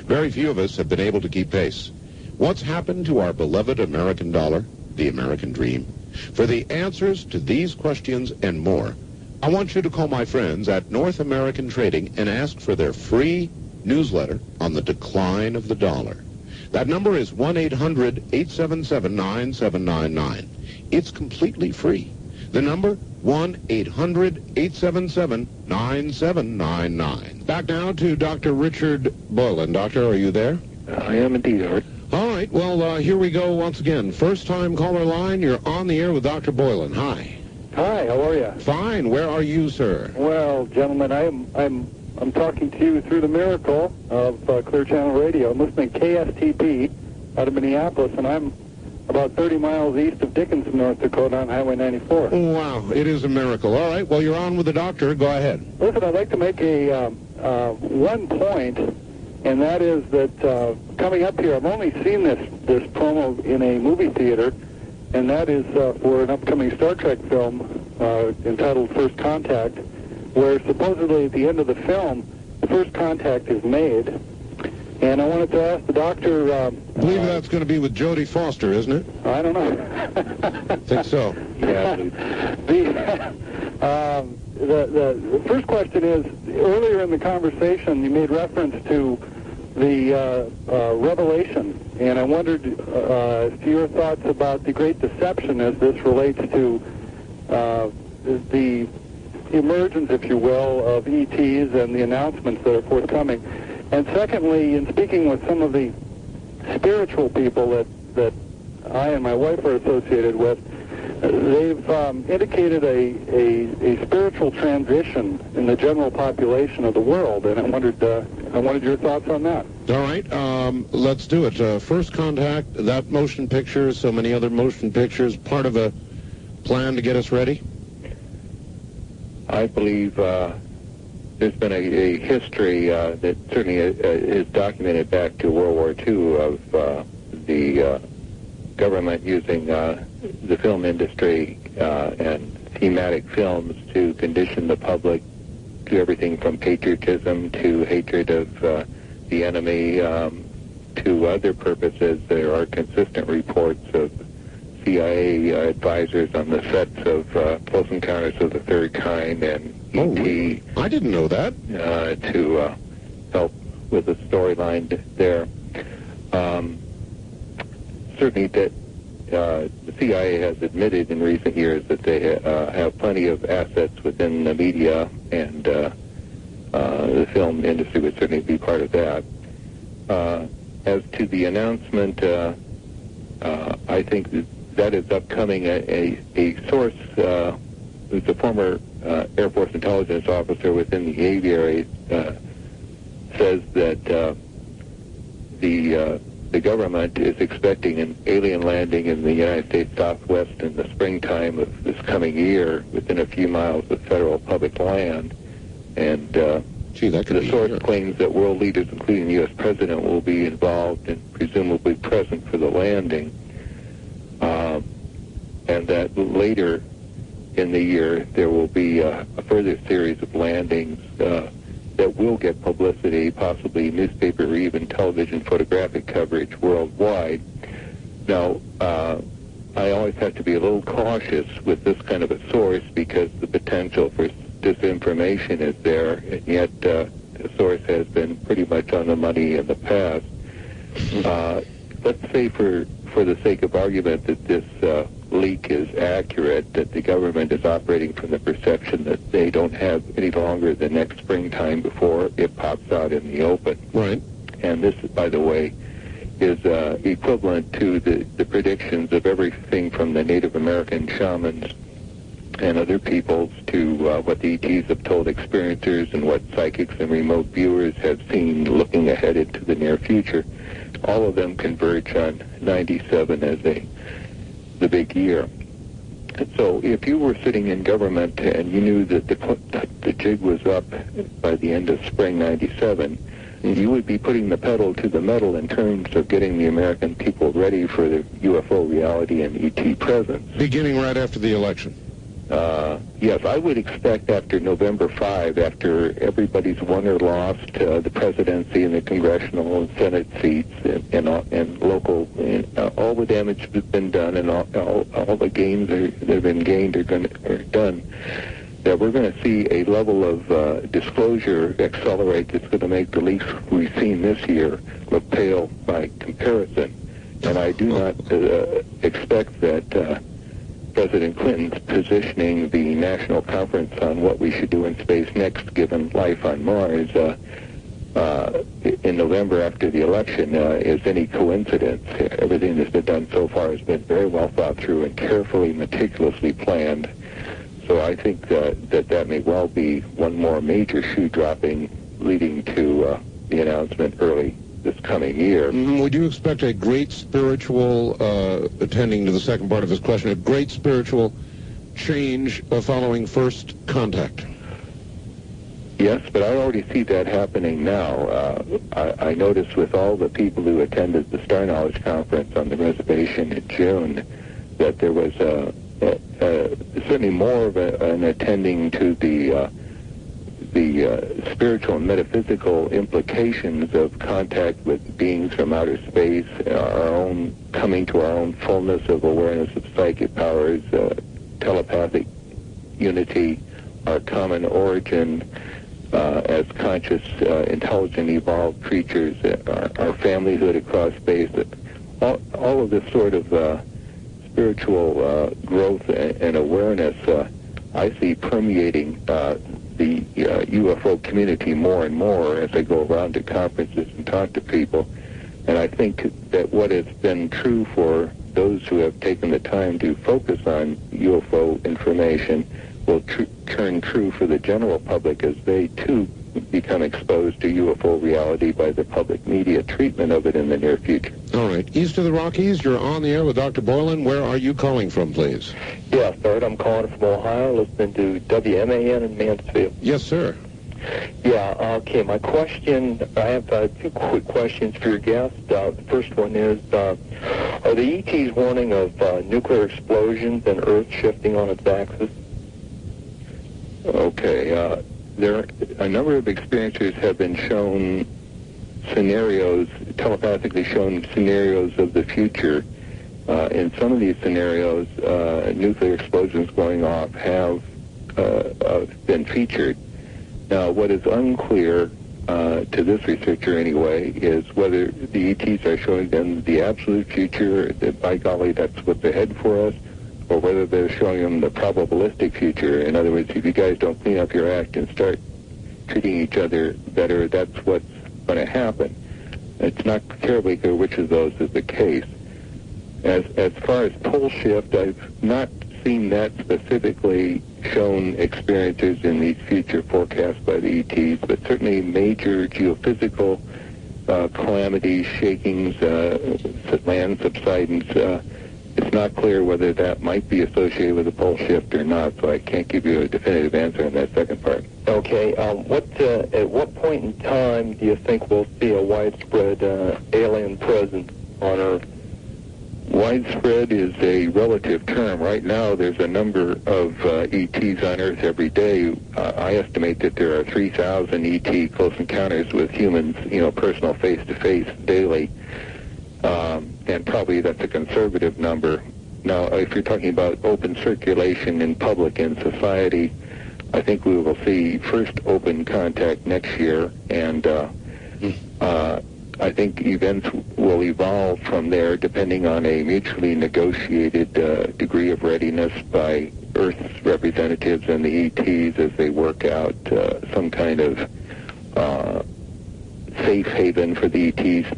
Very few of us have been able to keep pace. What's happened to our beloved American dollar, the American dream? For the answers to these questions and more, I want you to call my friends at North American Trading and ask for their free newsletter on the decline of the dollar. That number is 1-800-877-9799. It's completely free. The number, 1-800-877-9799. Back now to Dr. Richard Boylan. Doctor, are you there? I am indeed, Art. All right, well, here we go once again. First-time caller line, you're on the air with Dr. Boylan. Hi. Hi, how are you? Fine. Where are you, sir? Well, gentlemen, I'm talking to you through the miracle of Clear Channel Radio. I'm listening to KSTP out of Minneapolis, and I'm about 30 miles east of Dickinson, North Dakota on Highway 94. Wow, it is a miracle. All right, well, you're on with the doctor. Go ahead. Listen, I'd like to make a one point, and that is that coming up here, I've only seen this promo in a movie theater, and that is for an upcoming Star Trek film entitled First Contact, where supposedly at the end of the film, the first contact is made. And I wanted to ask the doctor... I believe that's going to be with Jodie Foster, isn't it? I don't know. I think so. Yeah. The first question is, earlier in the conversation, you made reference to the Revelation, and I wondered as to your thoughts about the Great Deception as this relates to the emergence, if you will, of ETs and the announcements that are forthcoming. And secondly, in speaking with some of the spiritual people that I and my wife are associated with, they've indicated a spiritual transition in the general population of the world, and I wanted your thoughts on that. All right, let's do it. First Contact, that motion picture, so many other motion pictures, part of a plan to get us ready? I believe there's been a history that certainly is documented back to World War II of the government using the film industry and thematic films to condition the public to everything from patriotism to hatred of the enemy to other purposes. There are consistent reports of CIA advisors on the sets of Close Encounters of the Third Kind and E.T. I didn't know that. To help with the storyline there. Certainly that the CIA has admitted in recent years that they have plenty of assets within the media, and the film industry would certainly be part of that. As to the announcement, I think that is upcoming. A source who's a former Air Force intelligence officer within the aviary says that the government is expecting an alien landing in the United States Southwest in the springtime of this coming year within a few miles of federal public land. And the source claims that world leaders, including the U.S. President, will be involved and presumably present for the landing. And that later in the year there will be a further series of landings that will get publicity, possibly newspaper or even television photographic coverage worldwide. Now, I always have to be a little cautious with this kind of a source because the potential for disinformation is there, and yet the source has been pretty much on the money in the past. Let's say for the sake of argument that this leak is accurate, that the government is operating from the perception that they don't have any longer the next springtime before it pops out in the open. Right. And this, by the way, is equivalent to the predictions of everything from the Native American shamans and other peoples to what the ETs have told experiencers and what psychics and remote viewers have seen looking ahead into the near future. All of them converge on 97 as the big year. So if you were sitting in government and you knew that the jig was up by the end of spring 97, you would be putting the pedal to the metal in terms of getting the American people ready for the UFO reality and ET presence. Beginning right after the election. Yes, I would expect after November 5, after everybody's won or lost the presidency and the congressional and Senate seats and local, all the damage that's been done and all the gains that have been gained are done, that we're going to see a level of disclosure accelerate that's going to make the leaks we've seen this year look pale by comparison. And I do not expect that President Clinton's positioning the national conference on what we should do in space next, given life on Mars, in November after the election, is any coincidence. Everything that's been done so far has been very well thought through and carefully, meticulously planned. So I think that may well be one more major shoe dropping leading to the announcement early this coming year. Would you expect a great spiritual, attending to the second part of his question, a great spiritual change following first contact? Yes, but I already see that happening now. I noticed with all the people who attended the Star Knowledge Conference on the reservation in June that there was certainly more of an attending to the spiritual and metaphysical implications of contact with beings from outer space, our own coming to our own fullness of awareness of psychic powers, telepathic unity, our common origin as conscious, intelligent, evolved creatures, our familyhood across space, all of this sort of spiritual growth and awareness I see permeating the UFO community more and more as I go around to conferences and talk to people. And I think that what has been true for those who have taken the time to focus on UFO information will turn true for the general public as they, too, become exposed to UFO reality by the public media treatment of it in the near future. All right. East of the Rockies, you're on the air with Dr. Boylan. Where are you calling from, please? Yes, Bert, I'm calling from Ohio, listening to WMAN in Mansfield. Yes, sir. Yeah, okay. My question, I have two quick questions for your guest. The first one is, are the ETs warning of nuclear explosions and Earth shifting on its axis? Okay. There, a number of experiencers have been shown scenarios, telepathically shown scenarios of the future. In some of these scenarios, nuclear explosions going off have been featured. Now, what is unclear to this researcher anyway is whether the ETs are showing them the absolute future, that by golly, that's what's ahead for us, or whether they're showing them the probabilistic future. In other words, if you guys don't clean up your act and start treating each other better, that's what's going to happen. It's not terribly clear which of those is the case. As far as pole shift, I've not seen that specifically shown experiencers in these future forecasts by the ETs, but certainly major geophysical calamities, shakings, land subsidence. It's not clear whether that might be associated with a pole shift or not, so I can't give you a definitive answer on that second part. Okay. At what point in time do you think we'll see a widespread alien presence on Earth? Widespread is a relative term. Right now, there's a number of ETs on Earth every day. I estimate that there are 3,000 ET close encounters with humans, personal face-to-face daily. And probably that's a conservative number. Now, if you're talking about open circulation in public and society, I think we will see first open contact next year, and I think events will evolve from there depending on a mutually negotiated degree of readiness by Earth's representatives and the ETs as they work out some kind of safe haven for the ETs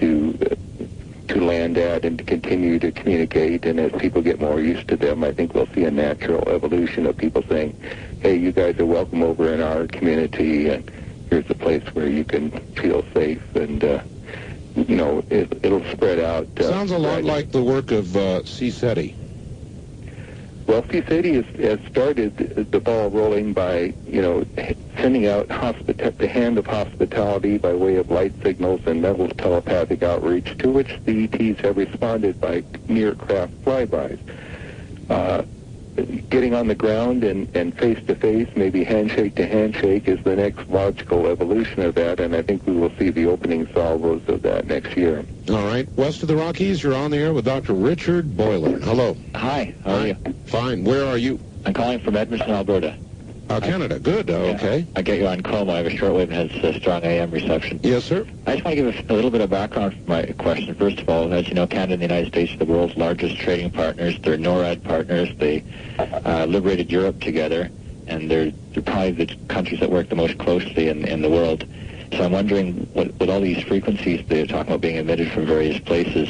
to land at and to continue to communicate. And as people get more used to them, I think we'll see a natural evolution of people saying, hey, you guys are welcome over in our community, and here's a place where you can feel safe, and it'll spread out. Sounds a lot like the work of CSETI. Well, CSETI has started the ball rolling by, sending out the hand of hospitality by way of light signals and mental telepathic outreach, to which the ETs have responded by near-craft flybys. Getting on the ground and face-to-face, maybe handshake-to-handshake, is the next logical evolution of that, and I think we will see the opening salvos of that next year. All right. West of the Rockies, you're on the air with Dr. Richard Boylan. Hello. Hi. How are you? Fine. Where are you? I'm calling from Edmonton, Alberta. Canada. Good. Okay. I get you on Chroma. I have a shortwave and has strong AM reception. Yes, sir. I just want to give a little bit of background for my question. First of all, as you know, Canada and the United States are the world's largest trading partners. They're NORAD partners. They liberated Europe together, and they're probably the countries that work the most closely in the world. So I'm wondering, with all these frequencies they're talking about being emitted from various places,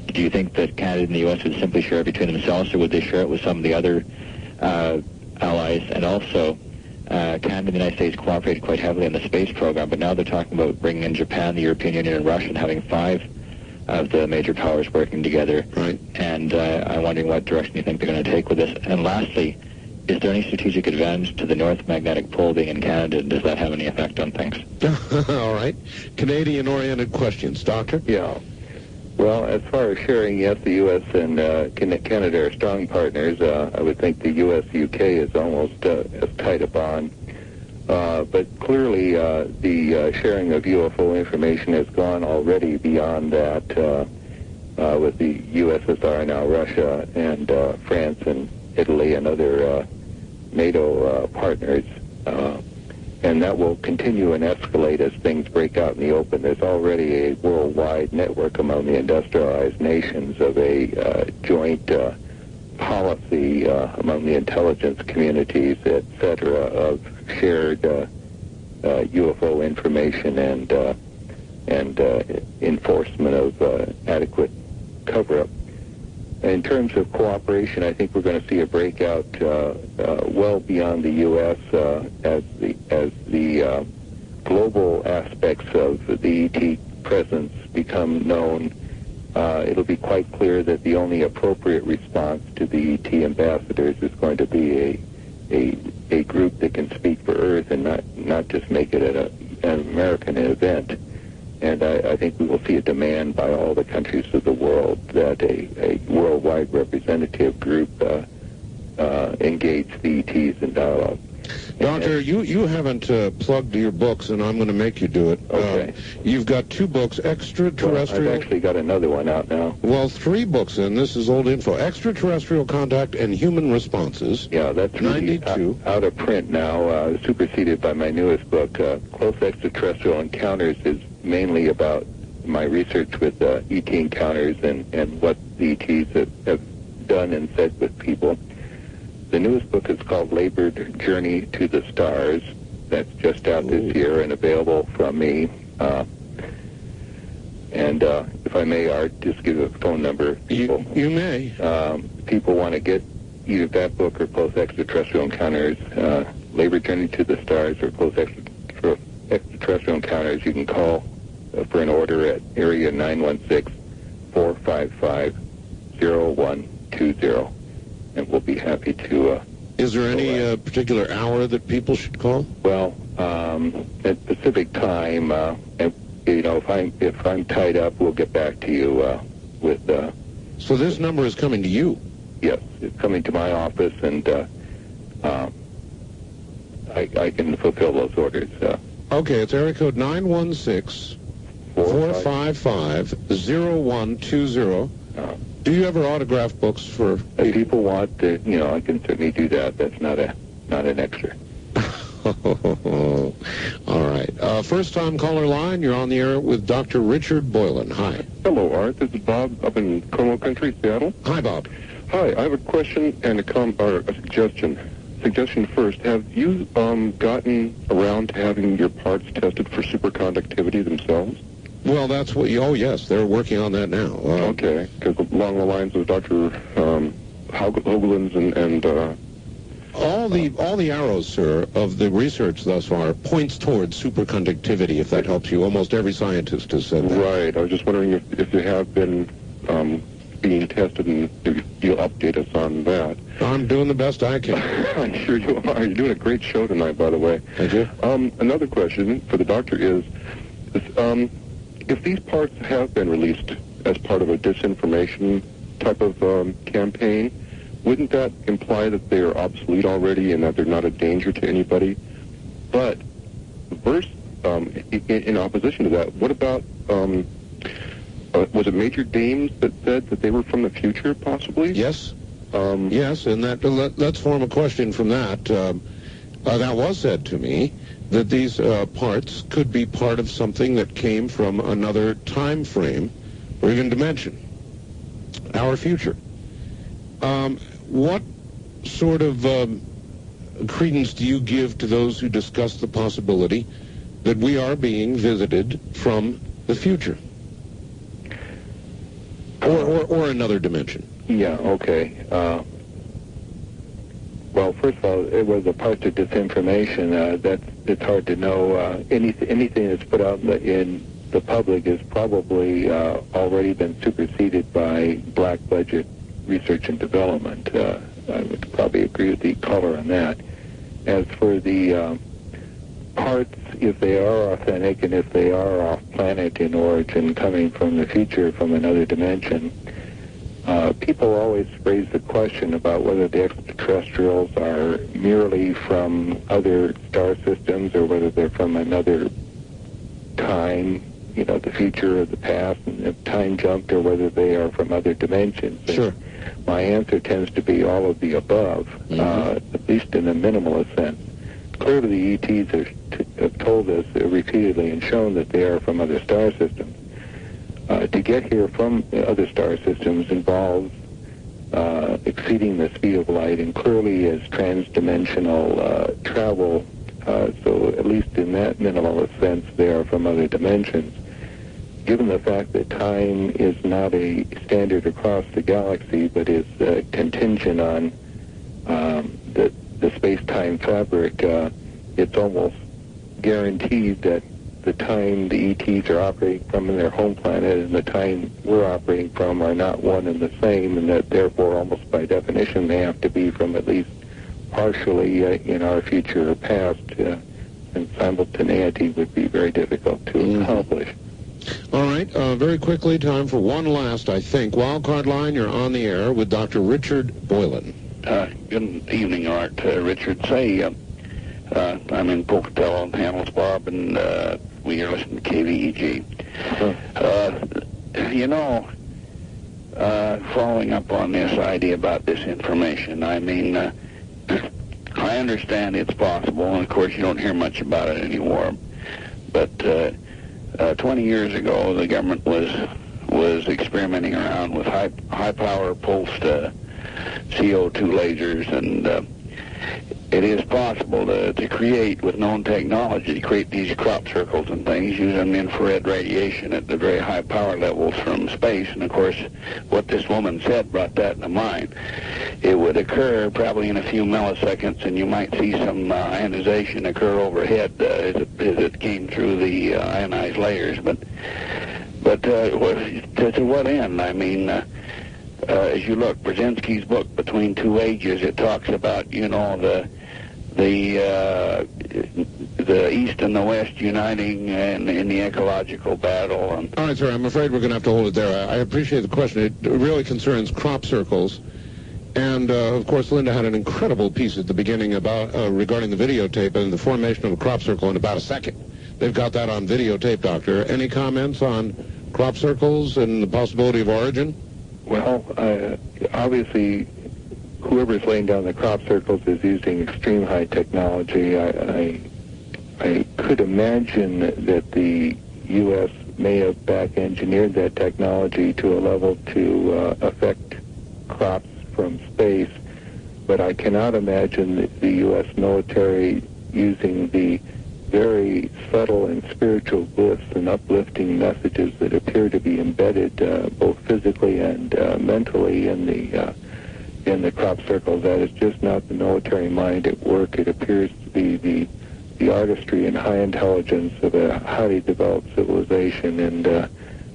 do you think that Canada and the U.S. would simply share it between themselves, or would they share it with some of the other allies? And also, Canada and the United States cooperated quite heavily in the space program, but now they're talking about bringing in Japan, the European Union, and Russia, and having 5 of the major powers working together. Right. And I'm wondering what direction you think they're going to take with this. And lastly, is there any strategic advantage to the North Magnetic Pole being in Canada, and does that have any effect on things? All right. Canadian-oriented questions. Doctor? Yeah. Well, as far as sharing, yes, the U.S. and Canada are strong partners. I would think the U.S.-UK is almost as tight a bond. But clearly, the sharing of UFO information has gone already beyond that with the USSR, now Russia, and France and Italy and other NATO partners. And that will continue and escalate as things break out in the open. There's already a worldwide network among the industrialized nations of a joint policy among the intelligence communities, etc., of shared UFO information and enforcement of adequate cover-up. In terms of cooperation, I think we're going to see a breakout well beyond the U.S. As the global aspects of the ET presence become known. It'll be quite clear that the only appropriate response to the ET ambassadors is going to be a group that can speak for Earth and not just make it an American event. And I think we will see a demand by all the countries of the world that a worldwide representative group engage the ETs in dialogue. Doctor, you haven't plugged your books, and I'm going to make you do it. Okay. You've got 2 books, Extraterrestrial... Well, I've actually got another one out now. Well, 3 books, and this is old info. Extraterrestrial Contact and Human Responses. Yeah, that's really 92. Out of print now, superseded by my newest book. Close Extraterrestrial Encounters is mainly about my research with ET encounters and what the ETs have done and said with people. The newest book is called Labored Journey to the Stars. That's just out this year and available from me. And if I may, Art, just give a phone number. People, you may. People want to get either that book or Close Extraterrestrial Encounters, Labored Journey to the Stars, or Close Extraterrestrial Encounters. You can call for an order at area 916-455-0120. And we'll be happy to... Is there any particular hour that people should call? Well, at Pacific time, if I'm tied up, we'll get back to you with... So this number is coming to you? Yes, it's coming to my office, and I can fulfill those orders. Okay, it's area code 916-455-0120. Do you ever autograph books for If people want to, I can certainly do that. That's not an extra. All right. First-time caller line. You're on the air with Dr. Richard Boylan. Hi. Hello, Art. This is Bob up in Como Country, Seattle. Hi, Bob. Hi. I have a question and a suggestion. Suggestion first. Have you gotten around to having your parts tested for superconductivity themselves? Well, that's what. Oh, yes, they're working on that now. Okay, because along the lines of Dr. Hoagland's and all the arrows, sir, of the research thus far points towards superconductivity. If that helps you, almost every scientist has said that. Right. I was just wondering if you have been being tested, and if you'll update us on that. I'm doing the best I can. I'm sure you are. You're doing a great show tonight, by the way. Thank you. Another question for the doctor is if these parts have been released as part of a disinformation type of campaign, wouldn't that imply that they are obsolete already and that they're not a danger to anybody? But in opposition to that, what about, was it Major Dames that said that they were from the future, possibly? Yes. Yes, and let's form a question from that. That was said to me, that these parts could be part of something that came from another time frame or even dimension, our future. What sort of credence do you give to those who discuss the possibility that we are being visited from the future or another dimension? Yeah, okay. Well, first of all, it was a part of disinformation. It's hard to know. Anything that's put out in the public has probably already been superseded by black budget research and development. I would probably agree with the caller on that. As for the parts, if they are authentic and if they are off-planet in origin, coming from the future, from another dimension, people always raise the question about whether the extraterrestrials are merely from other star systems or whether they're from another time, the future or the past, and have time jumped, or whether they are from other dimensions. Sure. My answer tends to be all of the above, at least in a minimalist sense. Clearly, the ETs have told us repeatedly and shown that they are from other star systems. To get here from other star systems involves exceeding the speed of light, and clearly is transdimensional travel. So at least in that minimalist sense, they are from other dimensions. Given the fact that time is not a standard across the galaxy, but is contingent on the space-time fabric, it's almost guaranteed that the time the ETs are operating from in their home planet and the time we're operating from are not one and the same, and that therefore, almost by definition, they have to be from at least partially in our future or past, and simultaneity would be very difficult to accomplish. All right, very quickly, time for one last, I think. Wildcard line, you're on the air with Dr. Richard Boylan. Good evening, Art. Richard, say, I'm in Pocatello, Handelsbob, and we are listening to KVEG. Following up on this idea about disinformation, I mean, I understand it's possible, and of course you don't hear much about it anymore, but 20 years ago the government was experimenting around with high power pulsed CO2 lasers, and it is possible to create, with known technology, to create these crop circles and things using infrared radiation at the very high power levels from space. And of course, what this woman said brought that into mind. It would occur probably in a few milliseconds, and you might see some ionization occur overhead as it came through the ionized layers. But to what end? I mean, as you look, Brzezinski's book, Between Two Ages, it talks about, the East and the West uniting in the ecological battle. All right, sir, I'm afraid we're going to have to hold it there. I appreciate the question. It really concerns crop circles. And, of course, Linda had an incredible piece at the beginning about regarding the videotape and the formation of a crop circle in about a second. They've got that on videotape, Doctor. Any comments on crop circles and the possibility of origin? Well, obviously, whoever's laying down the crop circles is using extreme high technology. I could imagine that the U.S. may have back-engineered that technology to a level to affect crops from space, but I cannot imagine the U.S. military using the very subtle and spiritual gifts and uplifting messages that appear to be embedded both physically and mentally in the crop circles. That is just not the military mind at work. It appears to be the artistry and high intelligence of a highly developed civilization and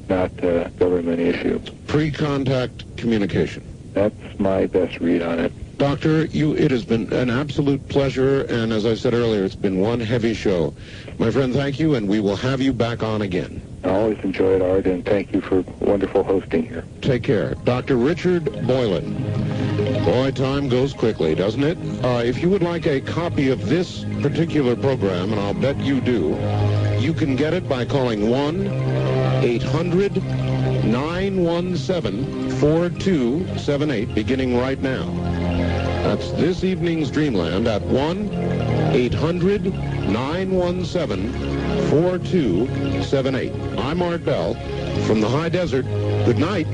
not a government issue. Pre-contact communication. That's my best read on it. Doctor, it has been an absolute pleasure, and as I said earlier, it's been one heavy show. My friend, thank you, and we will have you back on again. I always enjoy it, Art, and thank you for wonderful hosting here. Take care. Dr. Richard Boylan. Boy, time goes quickly, doesn't it? If you would like a copy of this particular program, and I'll bet you do, you can get it by calling 1-800-917-4278, beginning right now. That's this evening's Dreamland at 1-800-917-4278. I'm Art Bell from the High Desert. Good night.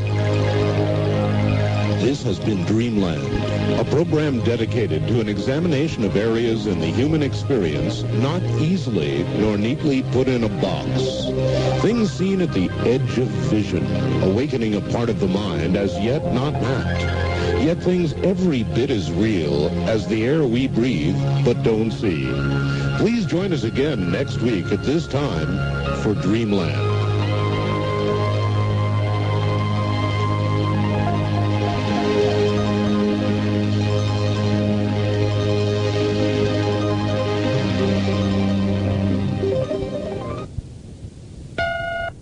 This has been Dreamland, a program dedicated to an examination of areas in the human experience not easily nor neatly put in a box. Things seen at the edge of vision, awakening a part of the mind as yet not mapped. Yet things every bit as real as the air we breathe but don't see. Please join us again next week at this time for Dreamland.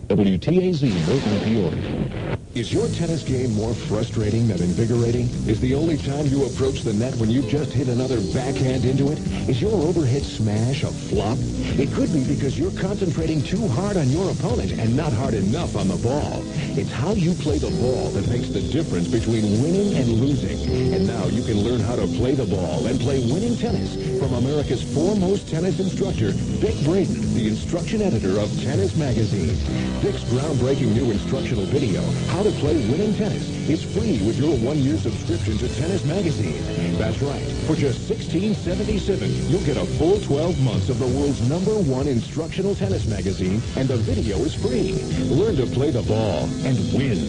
WTAZ, Milton, Peoria. Is your tennis game more frustrating than invigorating? Is the only time you approach the net when you've just hit another backhand into it? Is your overhead smash a flop? It could be because you're concentrating too hard on your opponent and not hard enough on the ball. It's how you play the ball that makes the difference between winning and losing. And now you can learn how to play the ball and play winning tennis from America's foremost tennis instructor, Vic Braden, the instruction editor of Tennis Magazine. Vic's groundbreaking new instructional video, How to Play Winning Tennis, is free with your one-year subscription to Tennis Magazine. That's right. For just $16.77, you'll get a full 12 months of the world's #1 instructional tennis magazine, and the video is free. Learn to play the ball and win.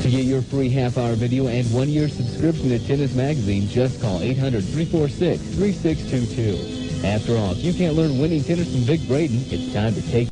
To get your free half-hour video and one-year subscription to Tennis Magazine, just call 800-346-3622. After all, if you can't learn winning tennis from Vic Braden, it's time to take